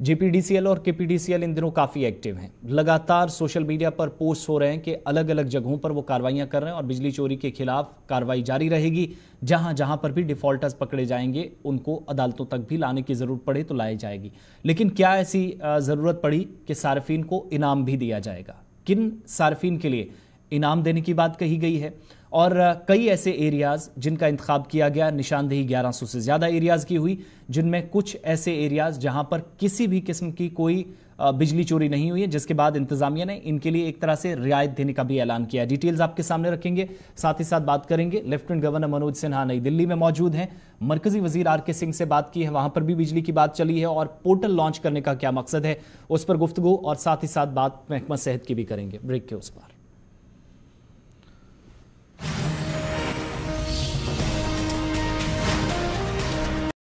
जेपीडीसीएल और केपीडीसीएल इन दिनों काफ़ी एक्टिव हैं। लगातार सोशल मीडिया पर पोस्ट हो रहे हैं कि अलग अलग जगहों पर वो कार्रवाइयां कर रहे हैं और बिजली चोरी के खिलाफ कार्रवाई जारी रहेगी। जहां जहां पर भी डिफॉल्टर्स पकड़े जाएंगे उनको अदालतों तक भी लाने की ज़रूरत पड़े तो लाई जाएगी। लेकिन क्या ऐसी ज़रूरत पड़ी कि सार्फिन को इनाम भी दिया जाएगा? किन सार्फिन के लिए इनाम देने की बात कही गई है? और कई ऐसे एरियाज़ जिनका इंतखाब किया गया, निशानदेही 1100 से ज़्यादा एरियाज़ की हुई, जिनमें कुछ ऐसे एरियाज़ जहां पर किसी भी किस्म की कोई बिजली चोरी नहीं हुई है, जिसके बाद इंतजामिया ने इनके लिए एक तरह से रियायत देने का भी ऐलान किया। डिटेल्स आपके सामने रखेंगे, साथ ही साथ बात करेंगे। लेफ्टिनेंट गवर्नर मनोज सिन्हा नई दिल्ली में मौजूद हैं, मरकजी वजीर आर के सिंह से बात की है, वहां पर भी बिजली की बात चली है और पोर्टल लॉन्च करने का क्या मकसद है उस पर गुफ्तगू, और साथ ही साथ बात महकमा सेहत की भी करेंगे। ब्रेक के उस पर